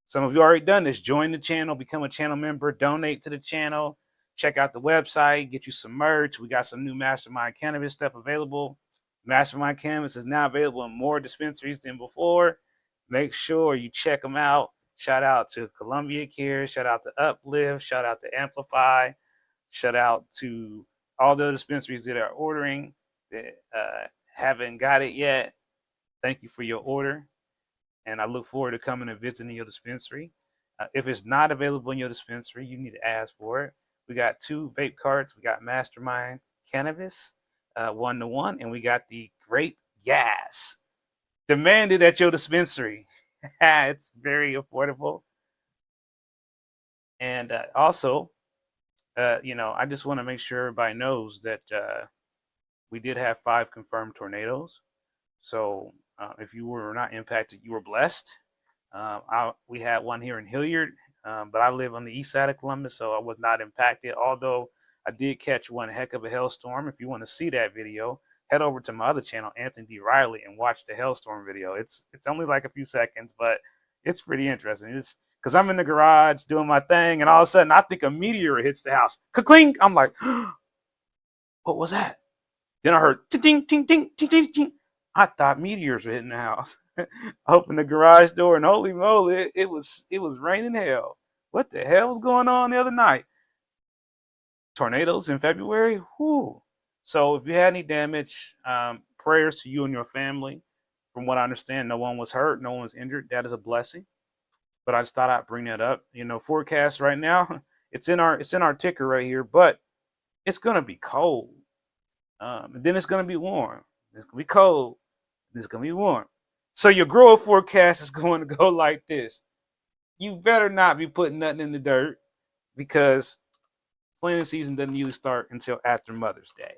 Some of you already done this. Join the channel, become a channel member, donate to the channel. Check out the website, get you some merch. We got some new Mastermind Cannabis stuff available. Mastermind Cannabis is now available in more dispensaries than before. Make sure you check them out. Shout out to Columbia Care. Shout out to Uplift. Shout out to Amplify. Shout out to all the dispensaries that are ordering that haven't got it yet. Thank you for your order. And I look forward to coming and visiting your dispensary. If it's not available in your dispensary, you need to ask for it. We got 2 vape carts. We got Mastermind Cannabis, 1-to-1, and we got the Great Gas. Demanded at your dispensary. It's very affordable. And also, I just want to make sure everybody knows that we did have 5 confirmed tornadoes. So if you were not impacted, you were blessed. We had one here in Hilliard, but I live on the east side of Columbus, so I was not impacted. Although I did catch one heck of a hailstorm. If you want to see that video, head over to my other channel, Anthony D. Riley, and watch the hailstorm video. It's only like a few seconds, but it's pretty interesting. It's because I'm in the garage doing my thing, and all of a sudden I think a meteor hits the house. Ka-clink! I'm like, what was that? Then I heard ting ting ting ting ting ting. I thought meteors were hitting the house. I opened the garage door, and holy moly, it was raining hell. What the hell was going on the other night? Tornadoes in February? Whoo. So if you had any damage, prayers to you and your family. From what I understand, no one was hurt, no one was injured. That is a blessing. But I just thought I'd bring that up. Forecast right now, it's in our ticker right here, but it's gonna be cold. And then it's gonna be warm. It's gonna be cold. It's gonna be warm. So your grower forecast is going to go like this. You better not be putting nothing in the dirt because planting season doesn't usually start until after Mother's Day.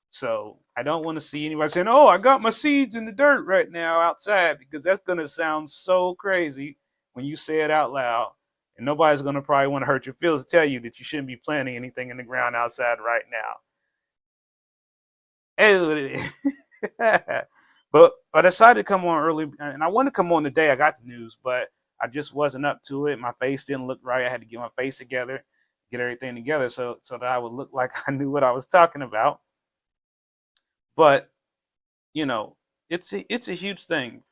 So I don't want to see anybody saying, oh, I got my seeds in the dirt right now outside, because that's going to sound so crazy when you say it out loud, and nobody's gonna probably want to hurt your feelings to tell you that you shouldn't be planting anything in the ground outside right now. It is what it is. But I decided to come on early, and I wanted to come on the day I got the news, but I just wasn't up to it. My face didn't look right. I had to get my face together, get everything together, so that I would look like I knew what I was talking about. But you know, it's a huge thing.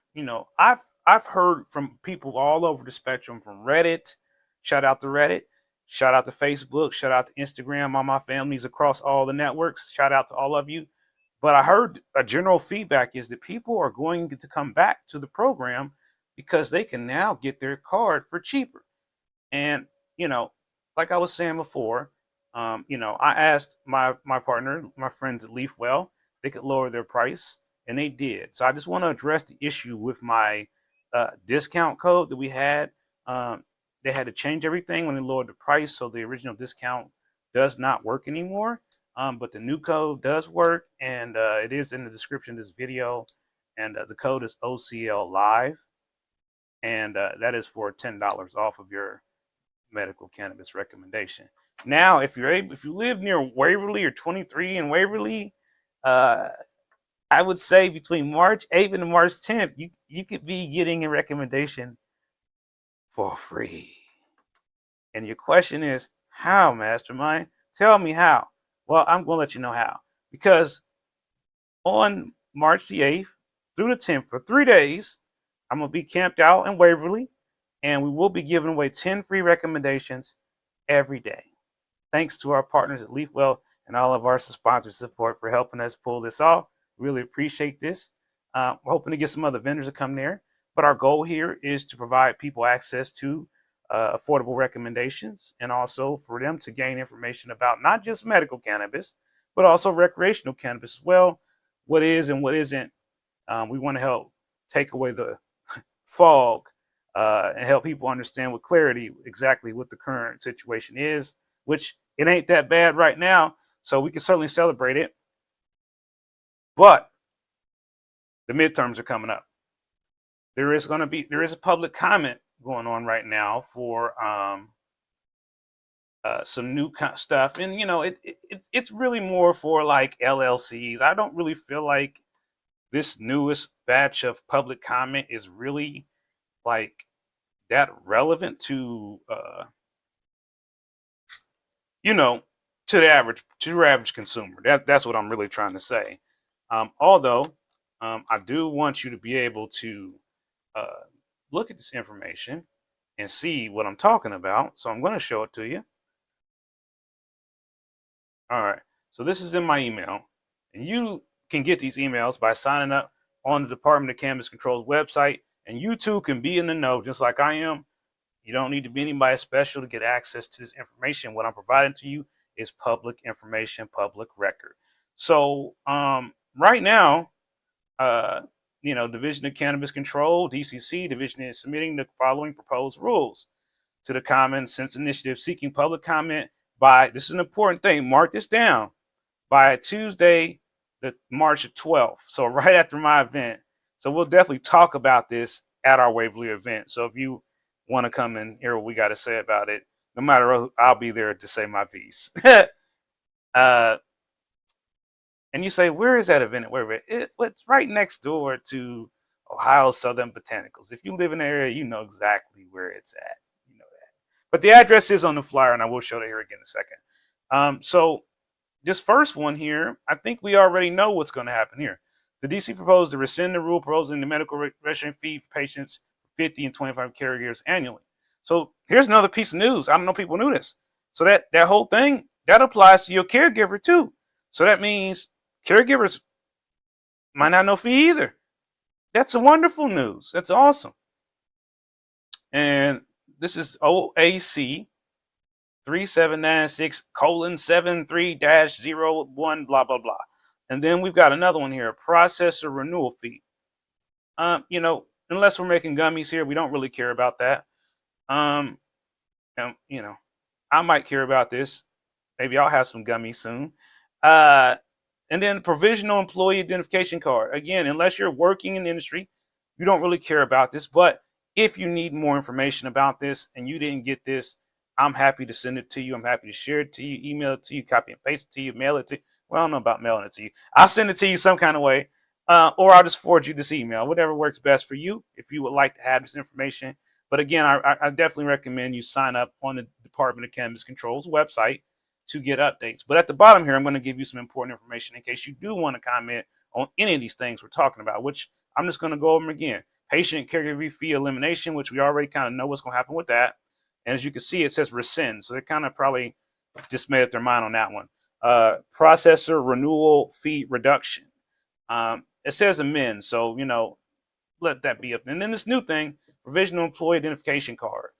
I've heard from people all over the spectrum, from Reddit, shout out to Reddit, shout out to Facebook, shout out to Instagram, all my families across all the networks, shout out to all of you. But I heard a general feedback is that people are going to come back to the program because they can now get their card for cheaper. And you know, like I was saying before, I asked my partner, my friends at Leafwell, they could lower their price, and they did. So I just want to address the issue with my discount code that we had. They had to change everything when they lowered the price, so the original discount does not work anymore. But the new code does work, and it is in the description of this video. And the code is OCL Live, and that is for $10 off of your medical cannabis recommendation. Now, if you live near Waverly or 23 in Waverly, uh, I would say between March 8th and March 10th, you could be getting a recommendation for free. And your question is, how, Mastermind? Tell me how. Well, I'm going to let you know how. Because on March the 8th through the 10th, for 3 days, I'm going to be camped out in Waverly, and we will be giving away 10 free recommendations every day. Thanks to our partners at Leafwell and all of our sponsor support for helping us pull this off. Really appreciate this. We're hoping to get some other vendors to come there. But our goal here is to provide people access to affordable recommendations, and also for them to gain information about not just medical cannabis, but also recreational cannabis as well, what is and what isn't. We want to help take away the fog and help people understand with clarity exactly what the current situation is, which it ain't that bad right now, so we can certainly celebrate it. But the midterms are coming up. There is a public comment going on right now for some new stuff, and it's really more for like LLCs. I don't really feel like this newest batch of public comment is really like that relevant to you know, to your average consumer. That's what I'm really trying to say. Although I do want you to be able to uh, look at this information and see what I'm talking about. So I'm going to show it to you. All right. So this is in my email, and you can get these emails by signing up on the Department of Cannabis Control's website, and you too can be in the know just like I am. You don't need to be anybody special to get access to this information. What I'm providing to you is public information, public record. So right now, Division of Cannabis Control, DCC division, is submitting the following proposed rules to the Common Sense Initiative, seeking public comment by, this is an important thing, mark this down, by Tuesday, the March 12th. So right after my event. So we'll definitely talk about this at our Waverly event. So if you want to come and hear what we got to say about it, no matter what, I'll be there to say my piece. And you say, where is that event? It's right next door to Ohio Southern Botanicals. If you live in the area, you know exactly where it's at. You know that. But the address is on the flyer, and I will show it here again in a second. So this first one here, I think we already know what's going to happen here. The DC proposed to rescind the rule proposing the medical registration fee for patients 50 and 25 caregivers annually. So here's another piece of news. I don't know if people knew this. So that whole thing, that applies to your caregiver too. So that means caregivers might not know fee either. That's a wonderful news. That's awesome. And this is OAC 3796:73-01, blah, blah, blah. And then we've got another one here, processor renewal fee. Unless we're making gummies here, we don't really care about that. And, I might care about this. Maybe I'll have some gummies soon. And then provisional employee identification card. Again, unless you're working in the industry, you don't really care about this. But If you need more information about this and you didn't get this, I'm happy to send it to you. I'm happy to share it to you, email it to you, copy and paste it to you, mail it to you. Well, I don't know about mailing it to you. I'll send it to you some kind of way, or I'll just forward you this email, whatever works best for you if you would like to have this information. But again, I definitely recommend you sign up on the Department of Cannabis Control's website to get updates. But at the bottom here, I'm going to give you some important information in case you do want to comment on any of these things we're talking about, which I'm just going to go over them again. Patient caregiver fee elimination, which we already kind of know what's going to happen with that. And as you can see, it says rescind. So they kind of probably just made up their mind on that one. Processor renewal fee reduction. It says amend. So, let that be up. And then this new thing, provisional employee identification card.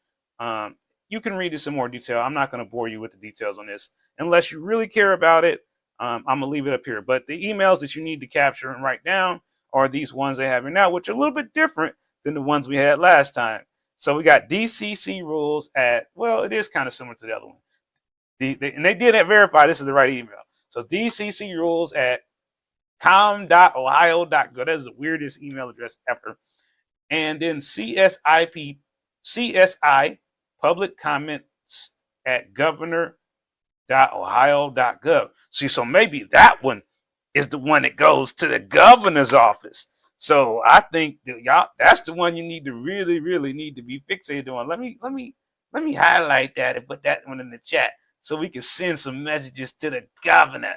You can read this in more detail. I'm not going to bore you with the details on this unless you really care about it. I'm going to leave it up here. But the emails that you need to capture and write down are these ones they have here now, which are a little bit different than the ones we had last time. So we got DCC rules at, well, it is kind of similar to the other one. And they did verify this is the right email. So DCC rules at com.ohio.gov. That is the weirdest email address ever. And then CSI public comments at governor.ohio.gov. See, so maybe that one is the one that goes to the governor's office. So I think y'all, that's the one you need to really, really need to be fixated on. Let me highlight that and put that one in the chat so we can send some messages to the governor.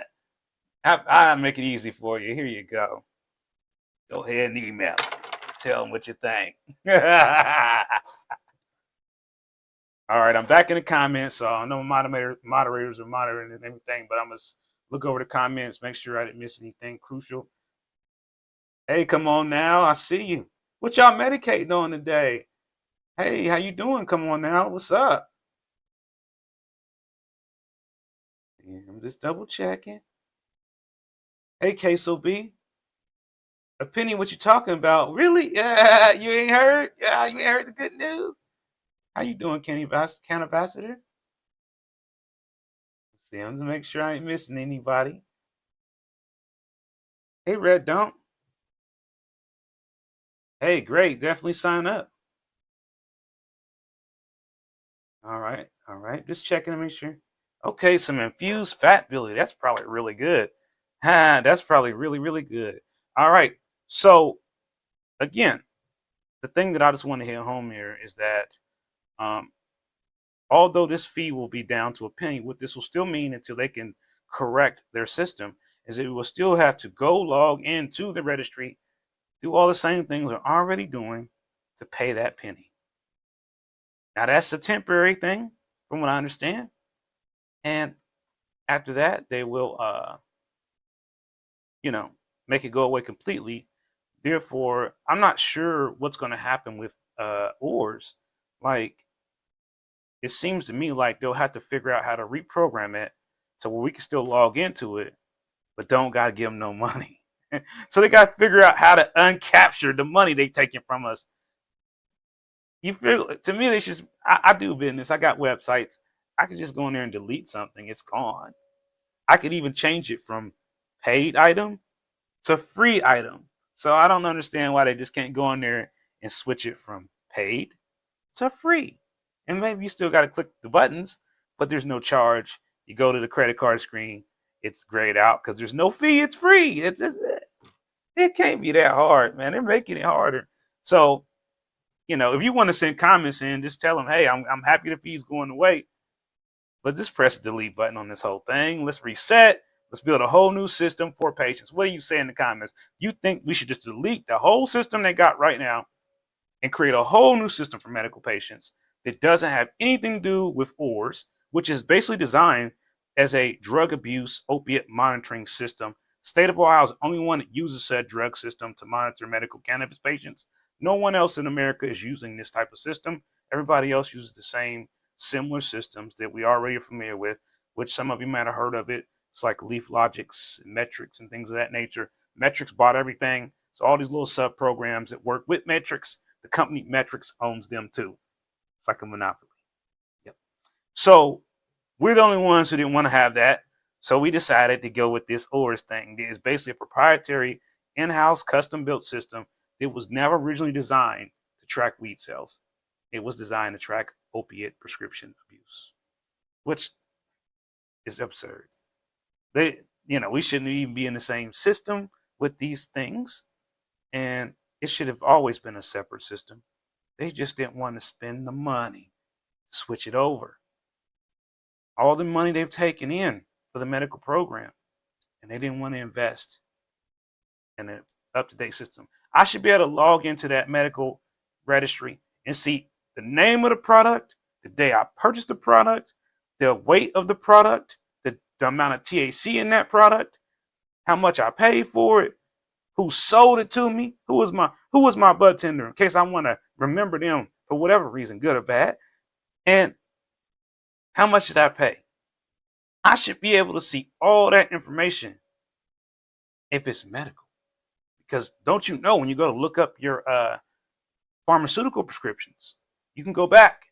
I'll make it easy for you. Here you go. Go ahead and email. Tell them what you think. All right, I'm back in the comments. So I know moderators are monitoring and everything, but I'm going to look over the comments, make sure I didn't miss anything crucial. Hey, come on now. I see you. What y'all medicating on today? Hey, how you doing? Come on now. What's up? Yeah, I'm just double checking. Hey, Queso B. Opinion, what you talking about? Really? Yeah, you ain't heard? Yeah, you ain't heard the good news? How you doing, Can Ambassador? Let's see, I'm just make sure I ain't missing anybody. Hey, Red Dump. Hey, great. Definitely sign up. All right. Just checking to make sure. Okay, some infused fat belly. That's probably really good. That's probably really, really good. All right. So, again, the thing that I just want to hit home here is that although this fee will be down to a penny, what this will still mean until they can correct their system is it will still have to go log into the registry, do all the same things they're already doing to pay that penny. Now that's a temporary thing, from what I understand. And after that, they will, make it go away completely. Therefore, I'm not sure what's going to happen with ORs. Like, it seems to me like they'll have to figure out how to reprogram it so where we can still log into it, but don't got to give them no money. So they got to figure out how to uncapture the money they taking from us. You feel, to me, they should. I do business. I got websites. I could just go in there and delete something. It's gone. I could even change it from paid item to free item. So I don't understand why they just can't go in there and switch it from paid to free. And maybe you still got to click the buttons, but there's no charge. You go to the credit card screen. It's grayed out because there's no fee. It's free. It can't be that hard, man. They're making it harder. So, if you want to send comments in, just tell them, hey, I'm happy the fee's going away. But just press the delete button on this whole thing. Let's reset. Let's build a whole new system for patients. What do you say in the comments? You think we should just delete the whole system they got right now and create a whole new system for medical patients that doesn't have anything to do with ORS, which is basically designed as a drug abuse opiate monitoring system. State of Ohio is the only one that uses said drug system to monitor medical cannabis patients. No one else in America is using this type of system. Everybody else uses the same similar systems that we already are familiar with, which some of you might have heard of it. It's like Leaf Logics, Metrics, and things of that nature. Metrics bought everything. So all these little sub programs that work with Metrics, the company Metrics owns them too. It's like a monopoly. Yep. So we're the only ones who didn't want to have that. So we decided to go with this ORS thing. It's basically a proprietary in-house custom built system that was never originally designed to to track weed sales. It was designed to track opiate prescription abuse, which is absurd. We shouldn't even be in the same system with these things, and it should have always been a separate system. They just didn't want to spend the money to switch it over. All the money they've taken in for the medical program, and they didn't want to invest in an up-to-date system. I should be able to log into that medical registry and see the name of the product, the day I purchased the product, the weight of the product, the amount of THC in that product, how much I paid for it, who sold it to me, who was my bud tender, in case I want to remember them for whatever reason, good or bad, and how much did I pay. I should be able to see all that information if it's medical. Because don't you know, when you go to look up your pharmaceutical prescriptions, you can go back,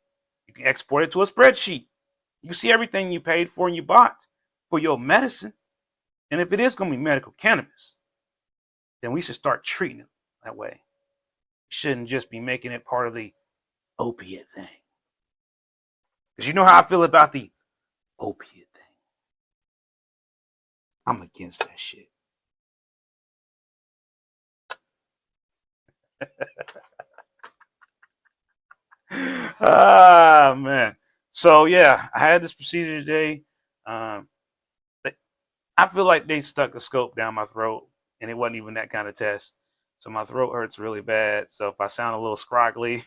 you can export it to a spreadsheet. You can see everything you paid for and you bought for your medicine. And if it is going to be medical cannabis, then we should start treating it that way. We shouldn't just be making it part of the opiate thing. Because you know how I feel about the opiate thing. I'm against that shit. Ah, man. So, yeah, I had this procedure today. I feel like they stuck a scope down my throat, and it wasn't even that kind of test. So my throat hurts really bad. So if I sound a little scroggly,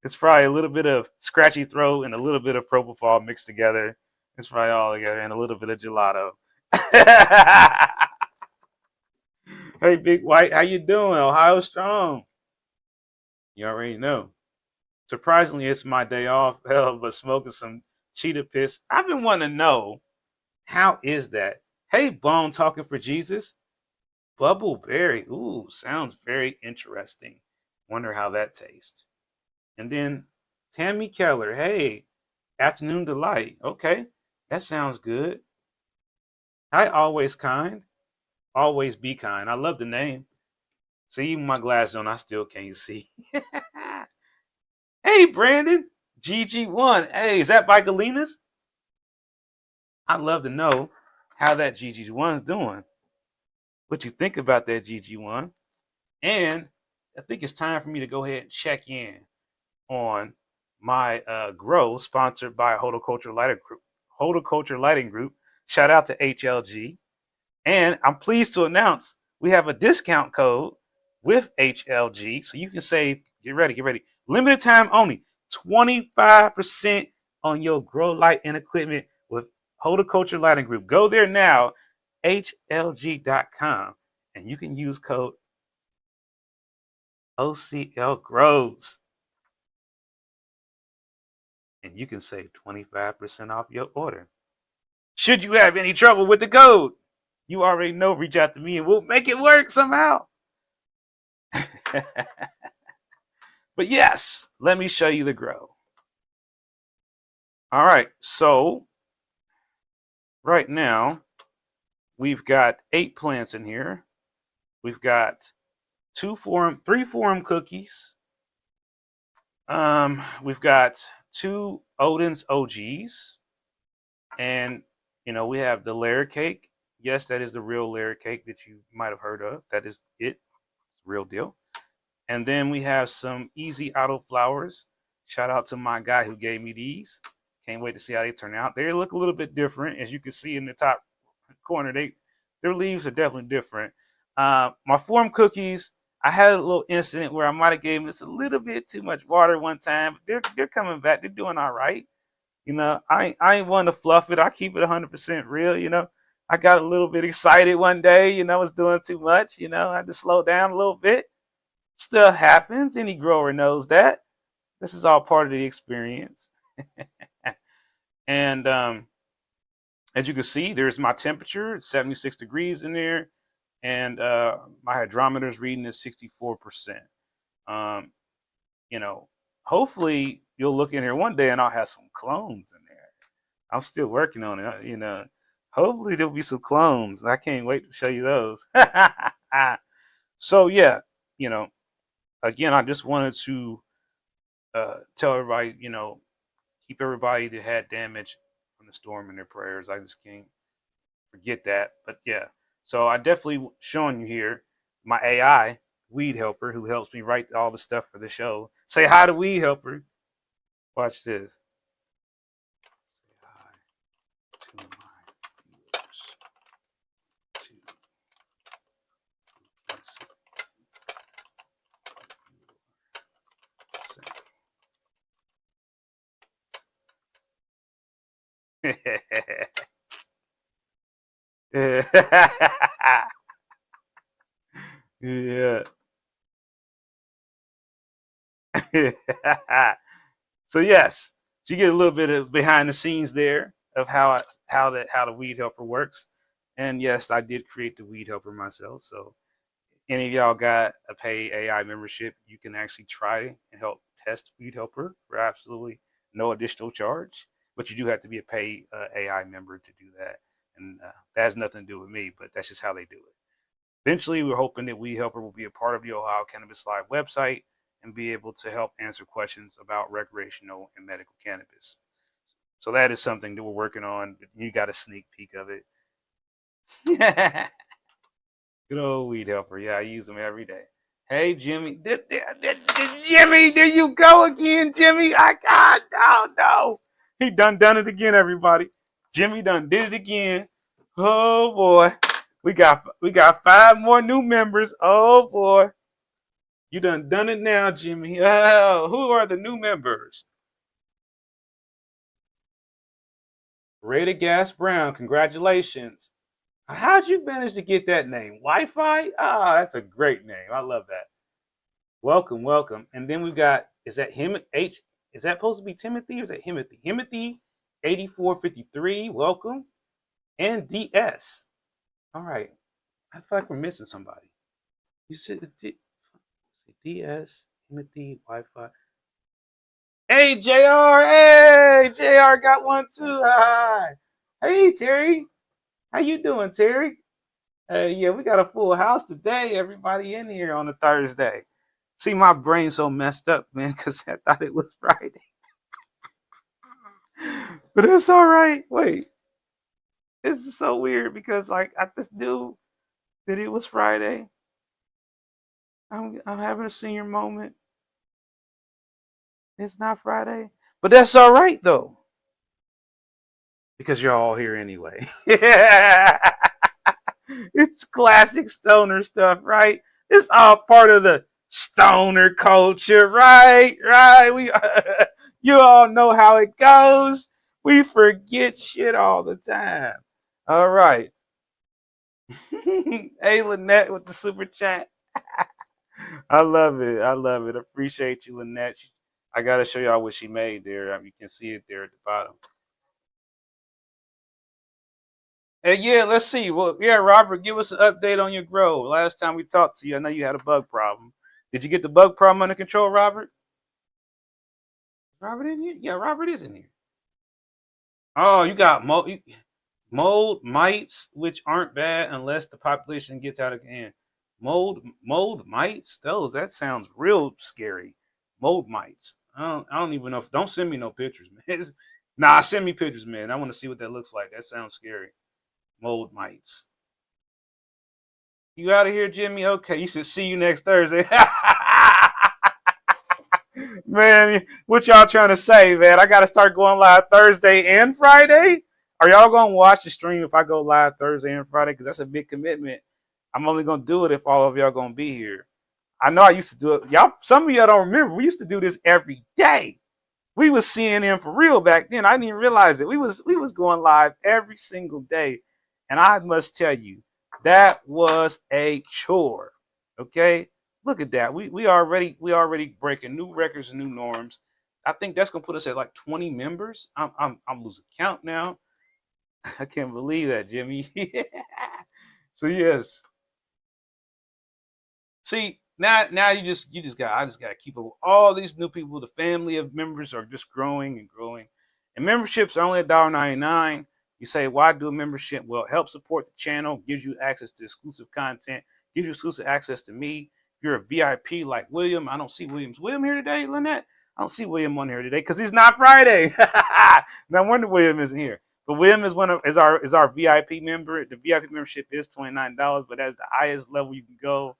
it's probably a little bit of scratchy throat and a little bit of propofol mixed together. It's probably all together, and a little bit of gelato. Hey, Big White, how you doing? Ohio strong. You already know. Surprisingly, it's my day off. Hell, but smoking some cheetah piss. I've been wanting to know, how is that? Hey, Bone talking for Jesus. Bubbleberry. Ooh, sounds very interesting. Wonder how that tastes. And then Tammy Keller. Hey, afternoon delight. Okay, that sounds good. Hi, always kind. Always be kind. I love the name. See, even my glasses on, I still can't see. Hey, Brandon. GG1. Hey, is that by Galena's? I'd love to know how that GG1's doing. What you think about that GG1? And I think it's time for me to go ahead and check in on my grow sponsored by Horticulture Lighting Group. Horticulture Lighting Group. Shout out to HLG. And I'm pleased to announce we have a discount code with HLG. So you can save, get ready. Limited time only, 25% on your grow light and equipment with Horticulture Lighting Group. Go there now, HLG.com, and you can use code OCL Grows. And you can save 25% off your order. Should you have any trouble with the code, you already know, reach out to me and we'll make it work somehow. But yes, let me show you the grow. All right, so right now we've got 8 plants in here. We've got 3 4M cookies. We've got 2 Odin's OGs, and we have the layer cake. Yes, that is the real layer cake that you might have heard of. That is it, real deal. And then we have some Easy Auto flowers. Shout out to my guy who gave me these. Can't wait to see how they turn out. They look a little bit different, as you can see in the top corner. Their leaves are definitely different. My form cookies, I had a little incident where I might have gave them just a little bit too much water one time. But they're coming back. They're doing all right. I ain't one to fluff it. I keep it 100% real. I got a little bit excited one day. I was doing too much. I had to slow down a little bit. Stuff happens. Any grower knows that. This is all part of the experience. And as you can see, there's my temperature. It's 76 degrees in there. And my hydrometer's reading is 64%. Hopefully you'll look in here one day and I'll have some clones in there. I'm still working on it. Hopefully there'll be some clones. I can't wait to show you those. So yeah, again, I just wanted to tell everybody, keep everybody that had damage from the storm in their prayers. I just can't forget that. But yeah, so I definitely showing you here my AI weed helper who helps me write all the stuff for the show. Say hi to weed helper. Watch this. Say hi to my viewers. To yeah. So yes, so you get a little bit of behind the scenes there of how the weed helper works. And yes, I did create the weed helper myself. So any of y'all got a pay AI membership, you can actually try and help test weed helper for absolutely no additional charge. But you do have to be a pay AI member to do that, and that has nothing to do with me. But that's just how they do it. Eventually, we're hoping that Weed Helper will be a part of the Ohio Cannabis Live website and be able to help answer questions about recreational and medical cannabis. So that is something that we're working on. You got a sneak peek of it. Good old Weed Helper. Yeah, I use them every day. Hey, Jimmy. Jimmy, there you go again, Jimmy. I got, oh, no. He done it again, everybody. Jimmy done did it again. Oh, boy. We got 5 more new members. Oh, boy. You done it now, Jimmy. Oh, who are the new members? Rada Gas Brown, congratulations. How'd you manage to get that name? Wi-Fi? Ah, that's a great name. I love that. Welcome, welcome. And then we've got, is that him H? Is that supposed to be Timothy or is that Himothy? Himothy 8453, welcome. And DS. All right. I feel like we're missing somebody. You said DS, Himothy, Wi-Fi. Hey, JR. Hey, JR got one too. Hi. Hey, Terry. How you doing, Terry? Yeah, we got a full house today. Everybody in here on a Thursday. See, my brain so messed up, man, because I thought it was Friday. But it's all right. Wait, this is so weird because like I just knew that it was Friday. I'm having a senior moment. It's not Friday, but that's all right though because you're all here anyway. Yeah, it's classic stoner stuff, right? It's all part of the stoner culture, right? Right. We, you all know how it goes. We forget shit all the time. All right. Hey, Lynette with the super chat. I love it. I love it. Appreciate you, Lynette. I got to show y'all what she made there. You can see it there at the bottom. Hey, yeah, let's see. Well, yeah, Robert, give us an update on your grow. Last time we talked to you, I know you had a bug problem. Did you get the bug problem under control, Robert? Robert in here? Yeah, Robert is in here. Oh, you got mold mites, which aren't bad unless the population gets out of hand. Mold mites. Those that sounds real scary. Mold mites. I don't even know. Don't send me no pictures, man. Nah, send me pictures, man. I want to see what that looks like. That sounds scary. Mold mites. You out of here, Jimmy? Okay, you should see you next Thursday. Man, what y'all trying to say, man? I got to start going live Thursday and Friday. Are y'all gonna watch the stream if I go live Thursday and Friday? Because that's a big commitment. I'm only gonna do it if all of y'all gonna be here. I know I used to do it. Y'all, some of y'all don't remember. We used to do this every day. We was CNN for real back then. I didn't even realize it. We was going live every single day, and I must tell you, that was a chore. Okay, look at that. We already breaking new records and new norms. I think that's gonna put us at like 20 members. I'm losing count now. I can't believe that, Jimmy. So yes, see, now you just got I just gotta keep up with all these new people. The family of members are just growing and growing. And memberships are only $1.99. You say, why do a membership? Well, it helps support the channel, gives you access to exclusive content, gives you exclusive access to me, you're a VIP like William, I don't see William here today, Lynette. I don't see William on here today because it's not Friday. No wonder William isn't here. But William is our VIP member. The VIP membership is $29, but that's the highest level you can go.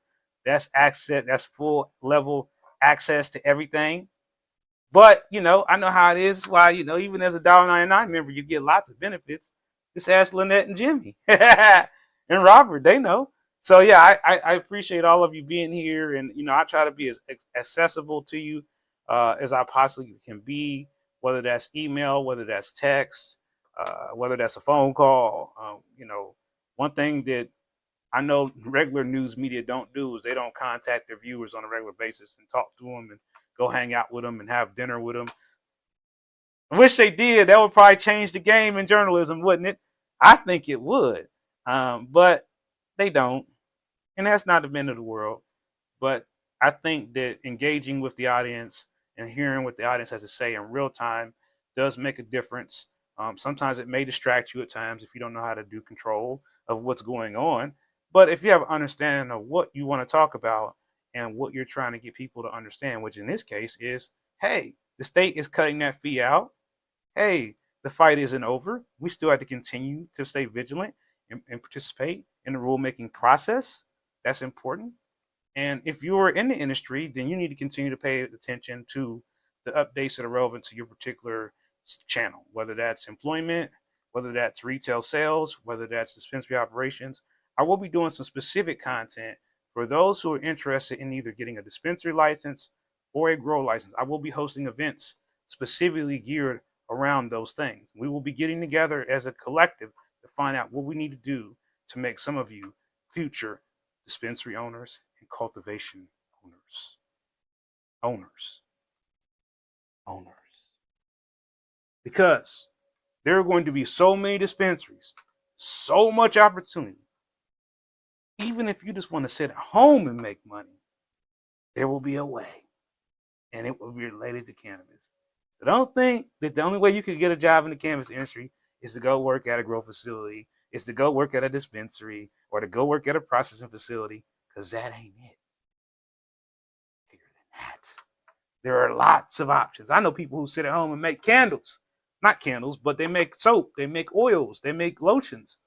That's access. That's full level access to everything. But I know how it is. Why even as a $1.99 member, you get lots of benefits. Just ask Lynette and Jimmy and Robert. They know. So yeah, I appreciate all of you being here, and I try to be as accessible to you as I possibly can be, whether that's email, whether that's text, whether that's a phone call. One thing that I know regular news media don't do is they don't contact their viewers on a regular basis and talk to them and go hang out with them and have dinner with them. I wish they did. That would probably change the game in journalism, wouldn't it? I think it would, but they don't, and that's not the end of the world. But I think that engaging with the audience and hearing what the audience has to say in real time does make a difference. Sometimes it may distract you at times if you don't know how to do control of what's going on. But if you have an understanding of what you want to talk about and what you're trying to get people to understand, which in this case is, hey, the state is cutting that fee out. Hey, the fight isn't over. We still have to continue to stay vigilant and participate in the rulemaking process. That's important. And if you're in the industry, then you need to continue to pay attention to the updates that are relevant to your particular channel, whether that's employment, whether that's retail sales, whether that's dispensary operations. I will be doing some specific content for those who are interested in either getting a dispensary license or a grow license. I will be hosting events specifically geared around those things. We will be getting together as a collective to find out what we need to do to make some of you future dispensary owners and cultivation owners. Because there are going to be so many dispensaries, so much opportunity. Even if you just want to sit at home and make money, there will be a way, and it will be related to cannabis. So don't think that the only way you can get a job in the cannabis industry is to go work at a grow facility, is to go work at a dispensary, or to go work at a processing facility, because that ain't it. Bigger than that. There are lots of options. I know people who sit at home and make candles. Not candles, but they make soap, they make oils, they make lotions.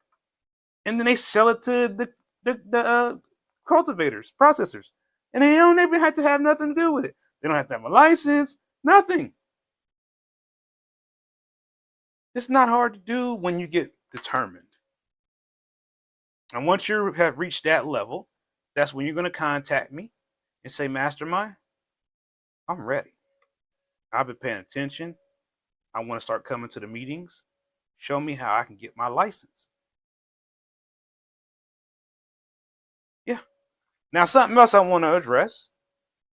And then they sell it to the cultivators, processors. And they don't even have to have nothing to do with it. They don't have to have a license, nothing. It's not hard to do when you get determined. And once you have reached that level, that's when you're going to contact me and say, Mastermind, I'm ready. I've been paying attention. I want to start coming to the meetings. Show me how I can get my license. Yeah. Now, something else I want to address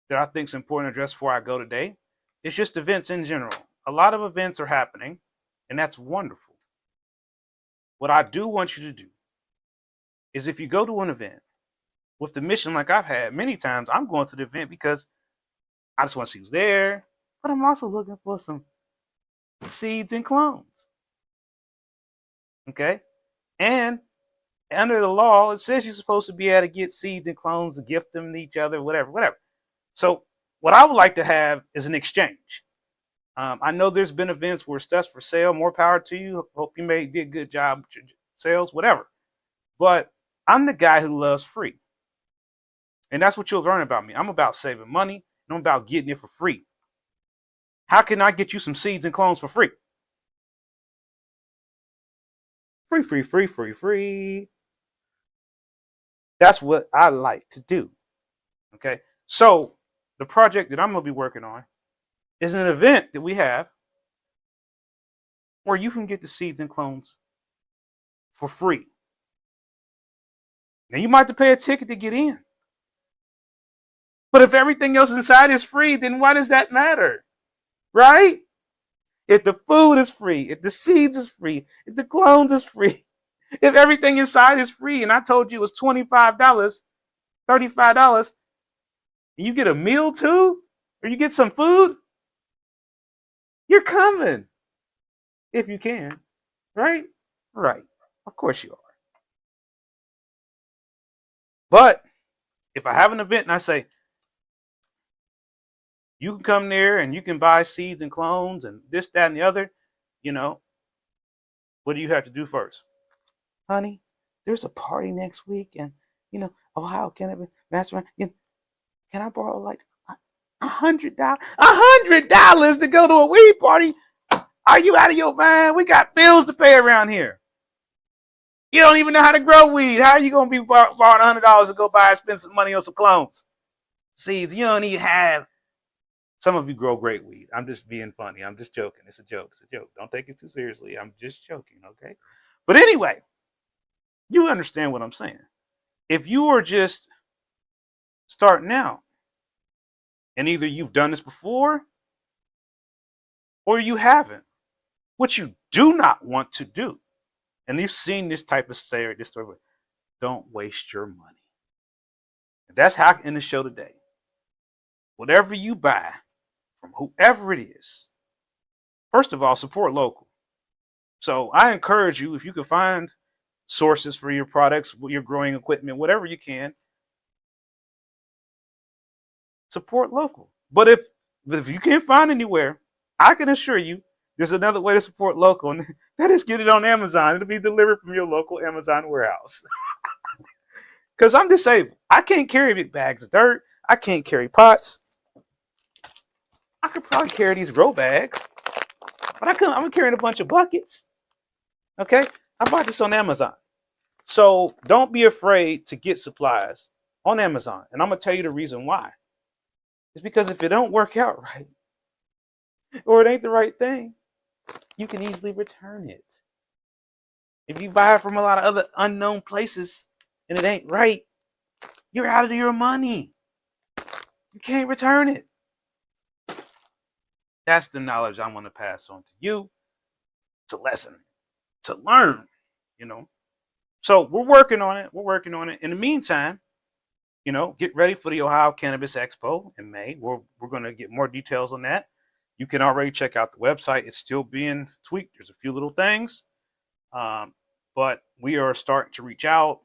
that I think is important to address before I go today is just events in general. A lot of events are happening, and that's wonderful. What I do want you to do is if you go to an event with the mission like I've had many times, I'm going to the event because I just want to see who's there, but I'm also looking for some seeds and clones. Okay? And under the law, it says you're supposed to be able to get seeds and clones and gift them to each other, whatever. So what I would like to have is an exchange. I know there's been events where stuff's for sale. More power to you. Hope you did a good job with your sales, whatever. But I'm the guy who loves free. And that's what you'll learn about me. I'm about saving money, and I'm about getting it for free. How can I get you some seeds and clones for free? Free. That's what I like to do. Okay. So the project that I'm going to be working on is an event that we have where you can get the seeds and clones for free. Now you might have to pay a ticket to get in. But if everything else inside is free, then why does that matter? Right? If the food is free, if the seeds is free, if the clones is free, if everything inside is free, and I told you it was $25, $35, and you get a meal too, or you get some food, you're coming. If you can. Right? Right. Of course you are. But if I have an event and I say, you can come there and you can buy seeds and clones and this, that, and the other, you know, what do you have to do first? Honey, there's a party next week and, Ohio Cannabis Mastermind. Can I borrow like $100? $100 to go to a weed party? Are you out of your mind? We got bills to pay around here. You don't even know how to grow weed. How are you going to be borrowing $100 to go buy and spend some money on some clones? Seeds. You don't even have. Some of you grow great weed. I'm just being funny. I'm just joking. It's a joke. It's a joke. Don't take it too seriously. I'm just joking, okay? But anyway, you understand what I'm saying. If you are just starting out, and either you've done this before or you haven't, what you do not want to do, and you've seen this type of story, don't waste your money. And that's how I end the show today. Whatever you buy from whoever it is, first of all, support local. So I encourage you, if you can find sources for your products, your growing equipment, whatever you can, support local. But if you can't find anywhere, I can assure you there's another way to support local, and that is get it on Amazon. It'll be delivered from your local Amazon warehouse. Because I'm disabled. I can't carry big bags of dirt. I can't carry pots. I could probably carry these grow bags, but I'm carrying a bunch of buckets. Okay? I bought this on Amazon. So don't be afraid to get supplies on Amazon. And I'm going to tell you the reason why. It's because if it don't work out right, or it ain't the right thing, you can easily return it. If you buy it from a lot of other unknown places and it ain't right, you're out of your money. You can't return it. That's the knowledge I want to pass on to you. It's a lesson to learn, So we're working on it. We're working on it. In the meantime, get ready for the Ohio Cannabis Expo in May. We're going to get more details on that. You can already check out the website. It's still being tweaked. There's a few little things, but we are starting to reach out.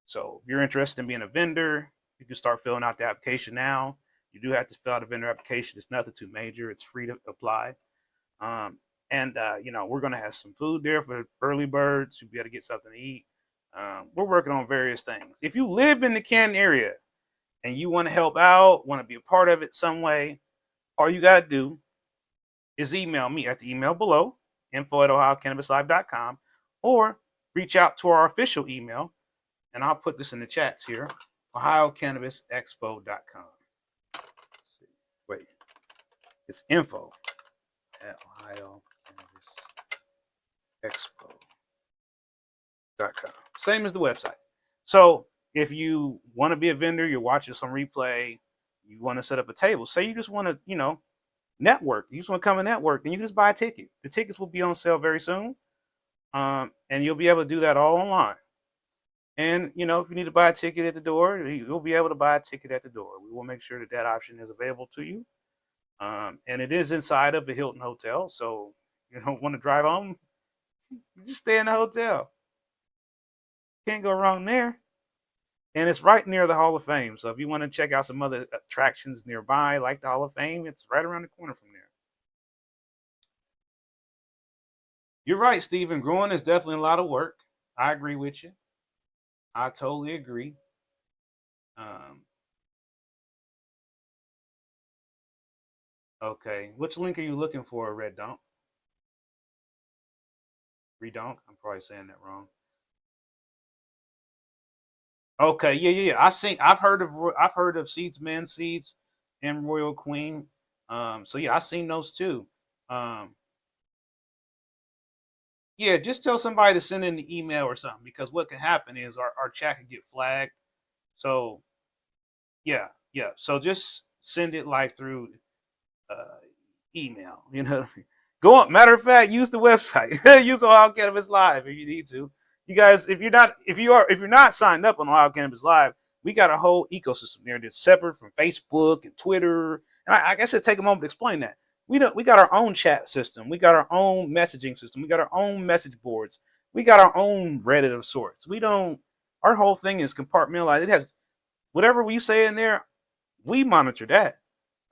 So if you're interested in being a vendor, you can start filling out the application now. You do have to fill out a vendor application. It's nothing too major. It's free to apply. We're going to have some food there for early birds. You'll be able to get something to eat. We're working on various things. If you live in the Canton area and you want to help out, want to be a part of it some way, all you got to do is email me at the email below, info@ohiocannabislive.com, or reach out to our official email, and I'll put this in the chats here, ohiocannabisexpo.com. Wait, it's info@ohiocannabisexpo.com. Same as the website. So if you want to be a vendor, you're watching some replay, you want to set up a table, say you just want to, network. You just want to come and network, then you just buy a ticket. The tickets will be on sale very soon. And you'll be able to do that all online. And, if you need to buy a ticket at the door, you'll be able to buy a ticket at the door. We will make sure that option is available to you. And it is inside of the Hilton Hotel. So you don't want to drive home, you just stay in the hotel. Can't go wrong there. And it's right near the Hall of Fame. So if you want to check out some other attractions nearby, like the Hall of Fame, it's right around the corner from there. You're right, Stephen. Growing is definitely a lot of work. I agree with you. I totally agree. Okay. Which link are you looking for, Red Donk? Redonk? I'm probably saying that wrong. Okay, yeah. I've heard of Seeds Man Seeds and Royal Queen. So yeah, I've seen those too. Yeah, just tell somebody to send in the email or something, because what can happen is our chat can get flagged. So yeah. So just send it like through email. Go on. Matter of fact, use the website. Use Ohio Cannabis Live if you need to. You guys, if you're not signed up on Ohio Cannabis Live, we got a whole ecosystem there that's separate from Facebook and Twitter. And I guess it'd take a moment to explain that. We got our own chat system. We got our own messaging system. We got our own message boards. We got our own Reddit of sorts. Our whole thing is compartmentalized. whatever we say in there, we monitor that.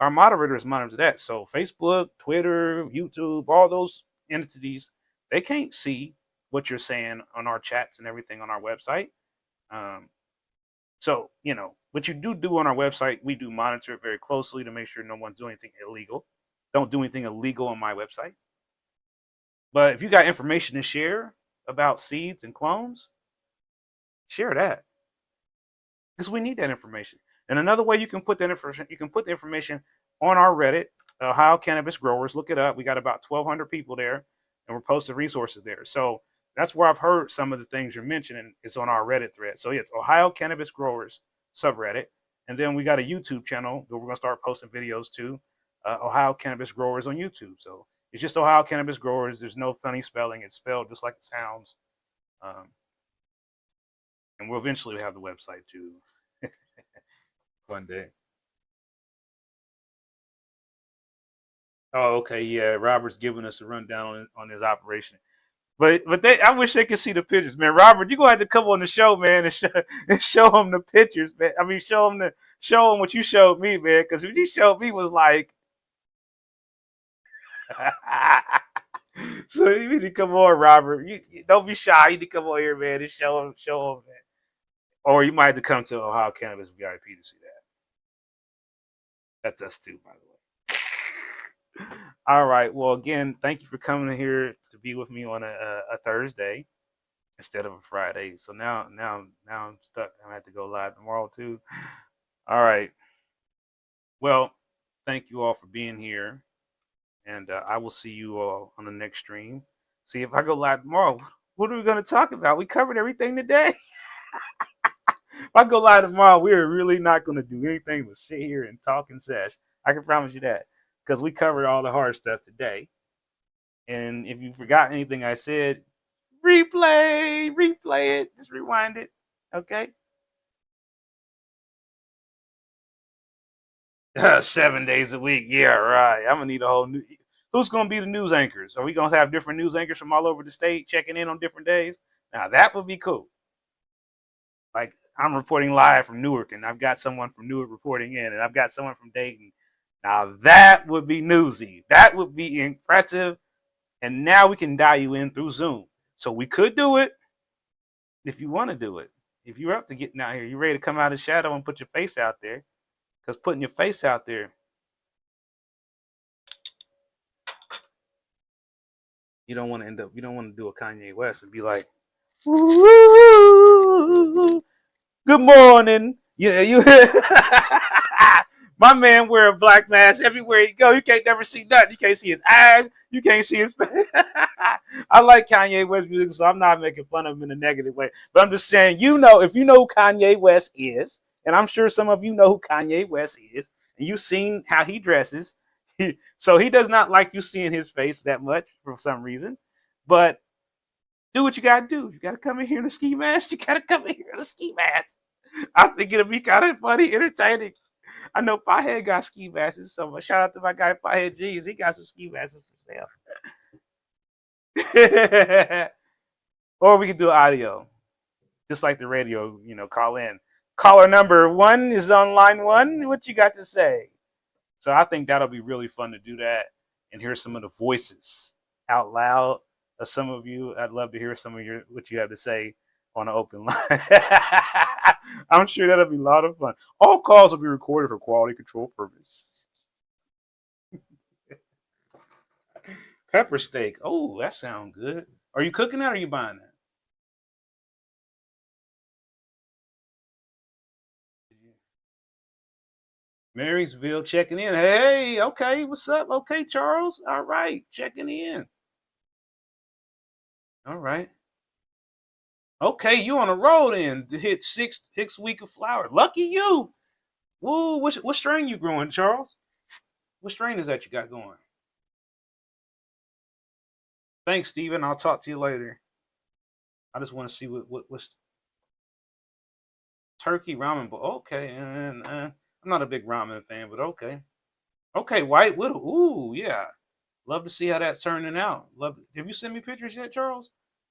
Our moderators monitor that. So Facebook, Twitter, YouTube, all those entities, they can't see what you're saying on our chats and everything on our website. Um, so, what you do on our website, we do monitor it very closely to make sure no one's doing anything illegal. Don't do anything illegal on my website. But if you got information to share about seeds and clones, share that because we need that information. And another way you can put that information, you can put the information on our Reddit, Ohio Cannabis Growers. Look it up. We got about 1,200 people there, and we're posting resources there. So that's where I've heard some of the things you're mentioning. It's on our Reddit thread. So yeah, it's Ohio Cannabis Growers subreddit, and then we got a YouTube channel that we're gonna start posting videos to, Ohio Cannabis Growers on YouTube. So it's just Ohio Cannabis Growers. There's no funny spelling. It's spelled just like it sounds. Um, and we'll eventually have the website too. One day. Oh, okay, yeah. Robert's giving us a rundown on his operation. But I wish they could see the pictures, man. Robert, you gonna have to come on the show, man, and show them the pictures, man. I mean, show them what you showed me, man, because what you showed me was like. So you need to come on, Robert. You don't be shy. You need to come on here, man, and show them, man. Or you might have to come to Ohio Cannabis VIP to see that. That's us too, by the way. All right. Well, again, thank you for coming here to be with me on a Thursday instead of a Friday. So now I'm stuck. I have to go live tomorrow too. All right. Well, thank you all for being here, and I will see you all on the next stream. See if I go live tomorrow. What are we going to talk about? We covered everything today. If I go live tomorrow, we are really not going to do anything but sit here and talk and sesh. I can promise you that because we covered all the hard stuff today. And if you forgot anything I said, replay it, just rewind it. Okay. 7 days a week. Yeah, right. I'm gonna need a whole new. Who's gonna be the news anchors? Are we gonna have different news anchors from all over the state checking in on different days? Now that would be cool. Like I'm reporting live from Newark, and I've got someone from Newark reporting in, and I've got someone from Dayton. Now that would be newsy. That would be impressive. And now we can dial you in through Zoom. So we could do it if you want to do it. If you're up to getting out here, you're ready to come out of the shadow and put your face out there. Because putting your face out there, you don't want to end up, you don't want to do a Kanye West and be like, good morning. Yeah, you. My man wear a black mask everywhere he go. You can't never see nothing. You can't see his eyes. You can't see his face. I like Kanye West music, so I'm not making fun of him in a negative way. But I'm just saying, if you know who Kanye West is, and I'm sure some of you know who Kanye West is, and you've seen how he dresses, so he does not like you seeing his face that much for some reason. But do what you gotta do. You gotta come in here in a ski mask. You gotta come in here in a ski mask. I think it'll be kind of funny, entertaining. I know Pothead got ski masks, so shout out to my guy Pothead G's. He got some ski masks for sale. Or we can do audio, just like the radio. Call in. Caller number 1 is on line 1. What you got to say? So I think that'll be really fun to do that and hear some of the voices out loud of some of you. I'd love to hear some of what you have to say on an open line. I'm sure that'll be a lot of fun. All calls will be recorded for quality control purposes. Pepper steak. Oh, that sounds good. Are you cooking that or are you buying that? Marysville checking in. Hey, okay, what's up? Okay, Charles. All right, checking in. All right. Okay, you on a roll then to hit six week of flowers. Lucky you. Woo, what strain you growing, Charles? What strain is that you got going? Thanks, Steven. I'll talk to you later. I just want to see what's turkey ramen. But okay, and I'm not a big ramen fan, but okay. Okay, White Widow. Ooh, yeah. Love to see how that's turning out. Love. Have you sent me pictures yet, Charles?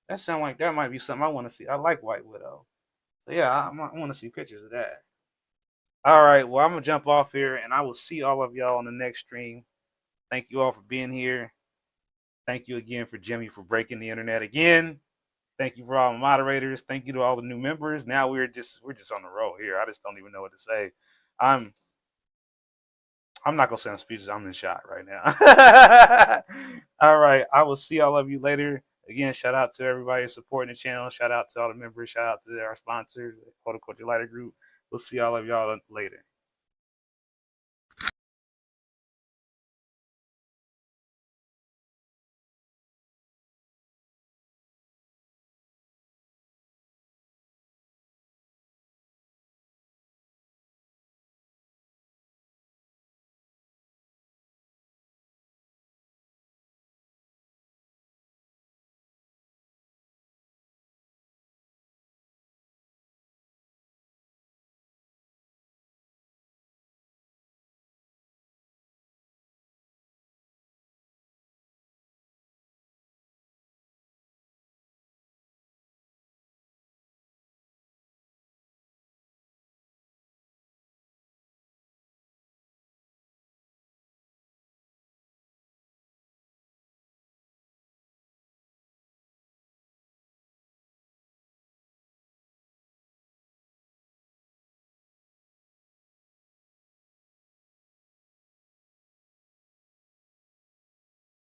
That sound like that might be something I want to see. I like White Widow. So yeah, I want to see pictures of that. All right. Well, I'm gonna jump off here, and I will see all of y'all on the next stream. Thank you all for being here. Thank you again for Jimmy for breaking the internet again. Thank you for all the moderators. Thank you to all the new members. Now we're just on the roll here. I just don't even know what to say. I'm I'm not gonna say I'm speechless. I'm in shock right now. All right. I will see all of you later. Again, shout out to everybody supporting the channel. Shout out to all the members. Shout out to our sponsors, Horticulture Lighter Group. We'll see all of y'all later.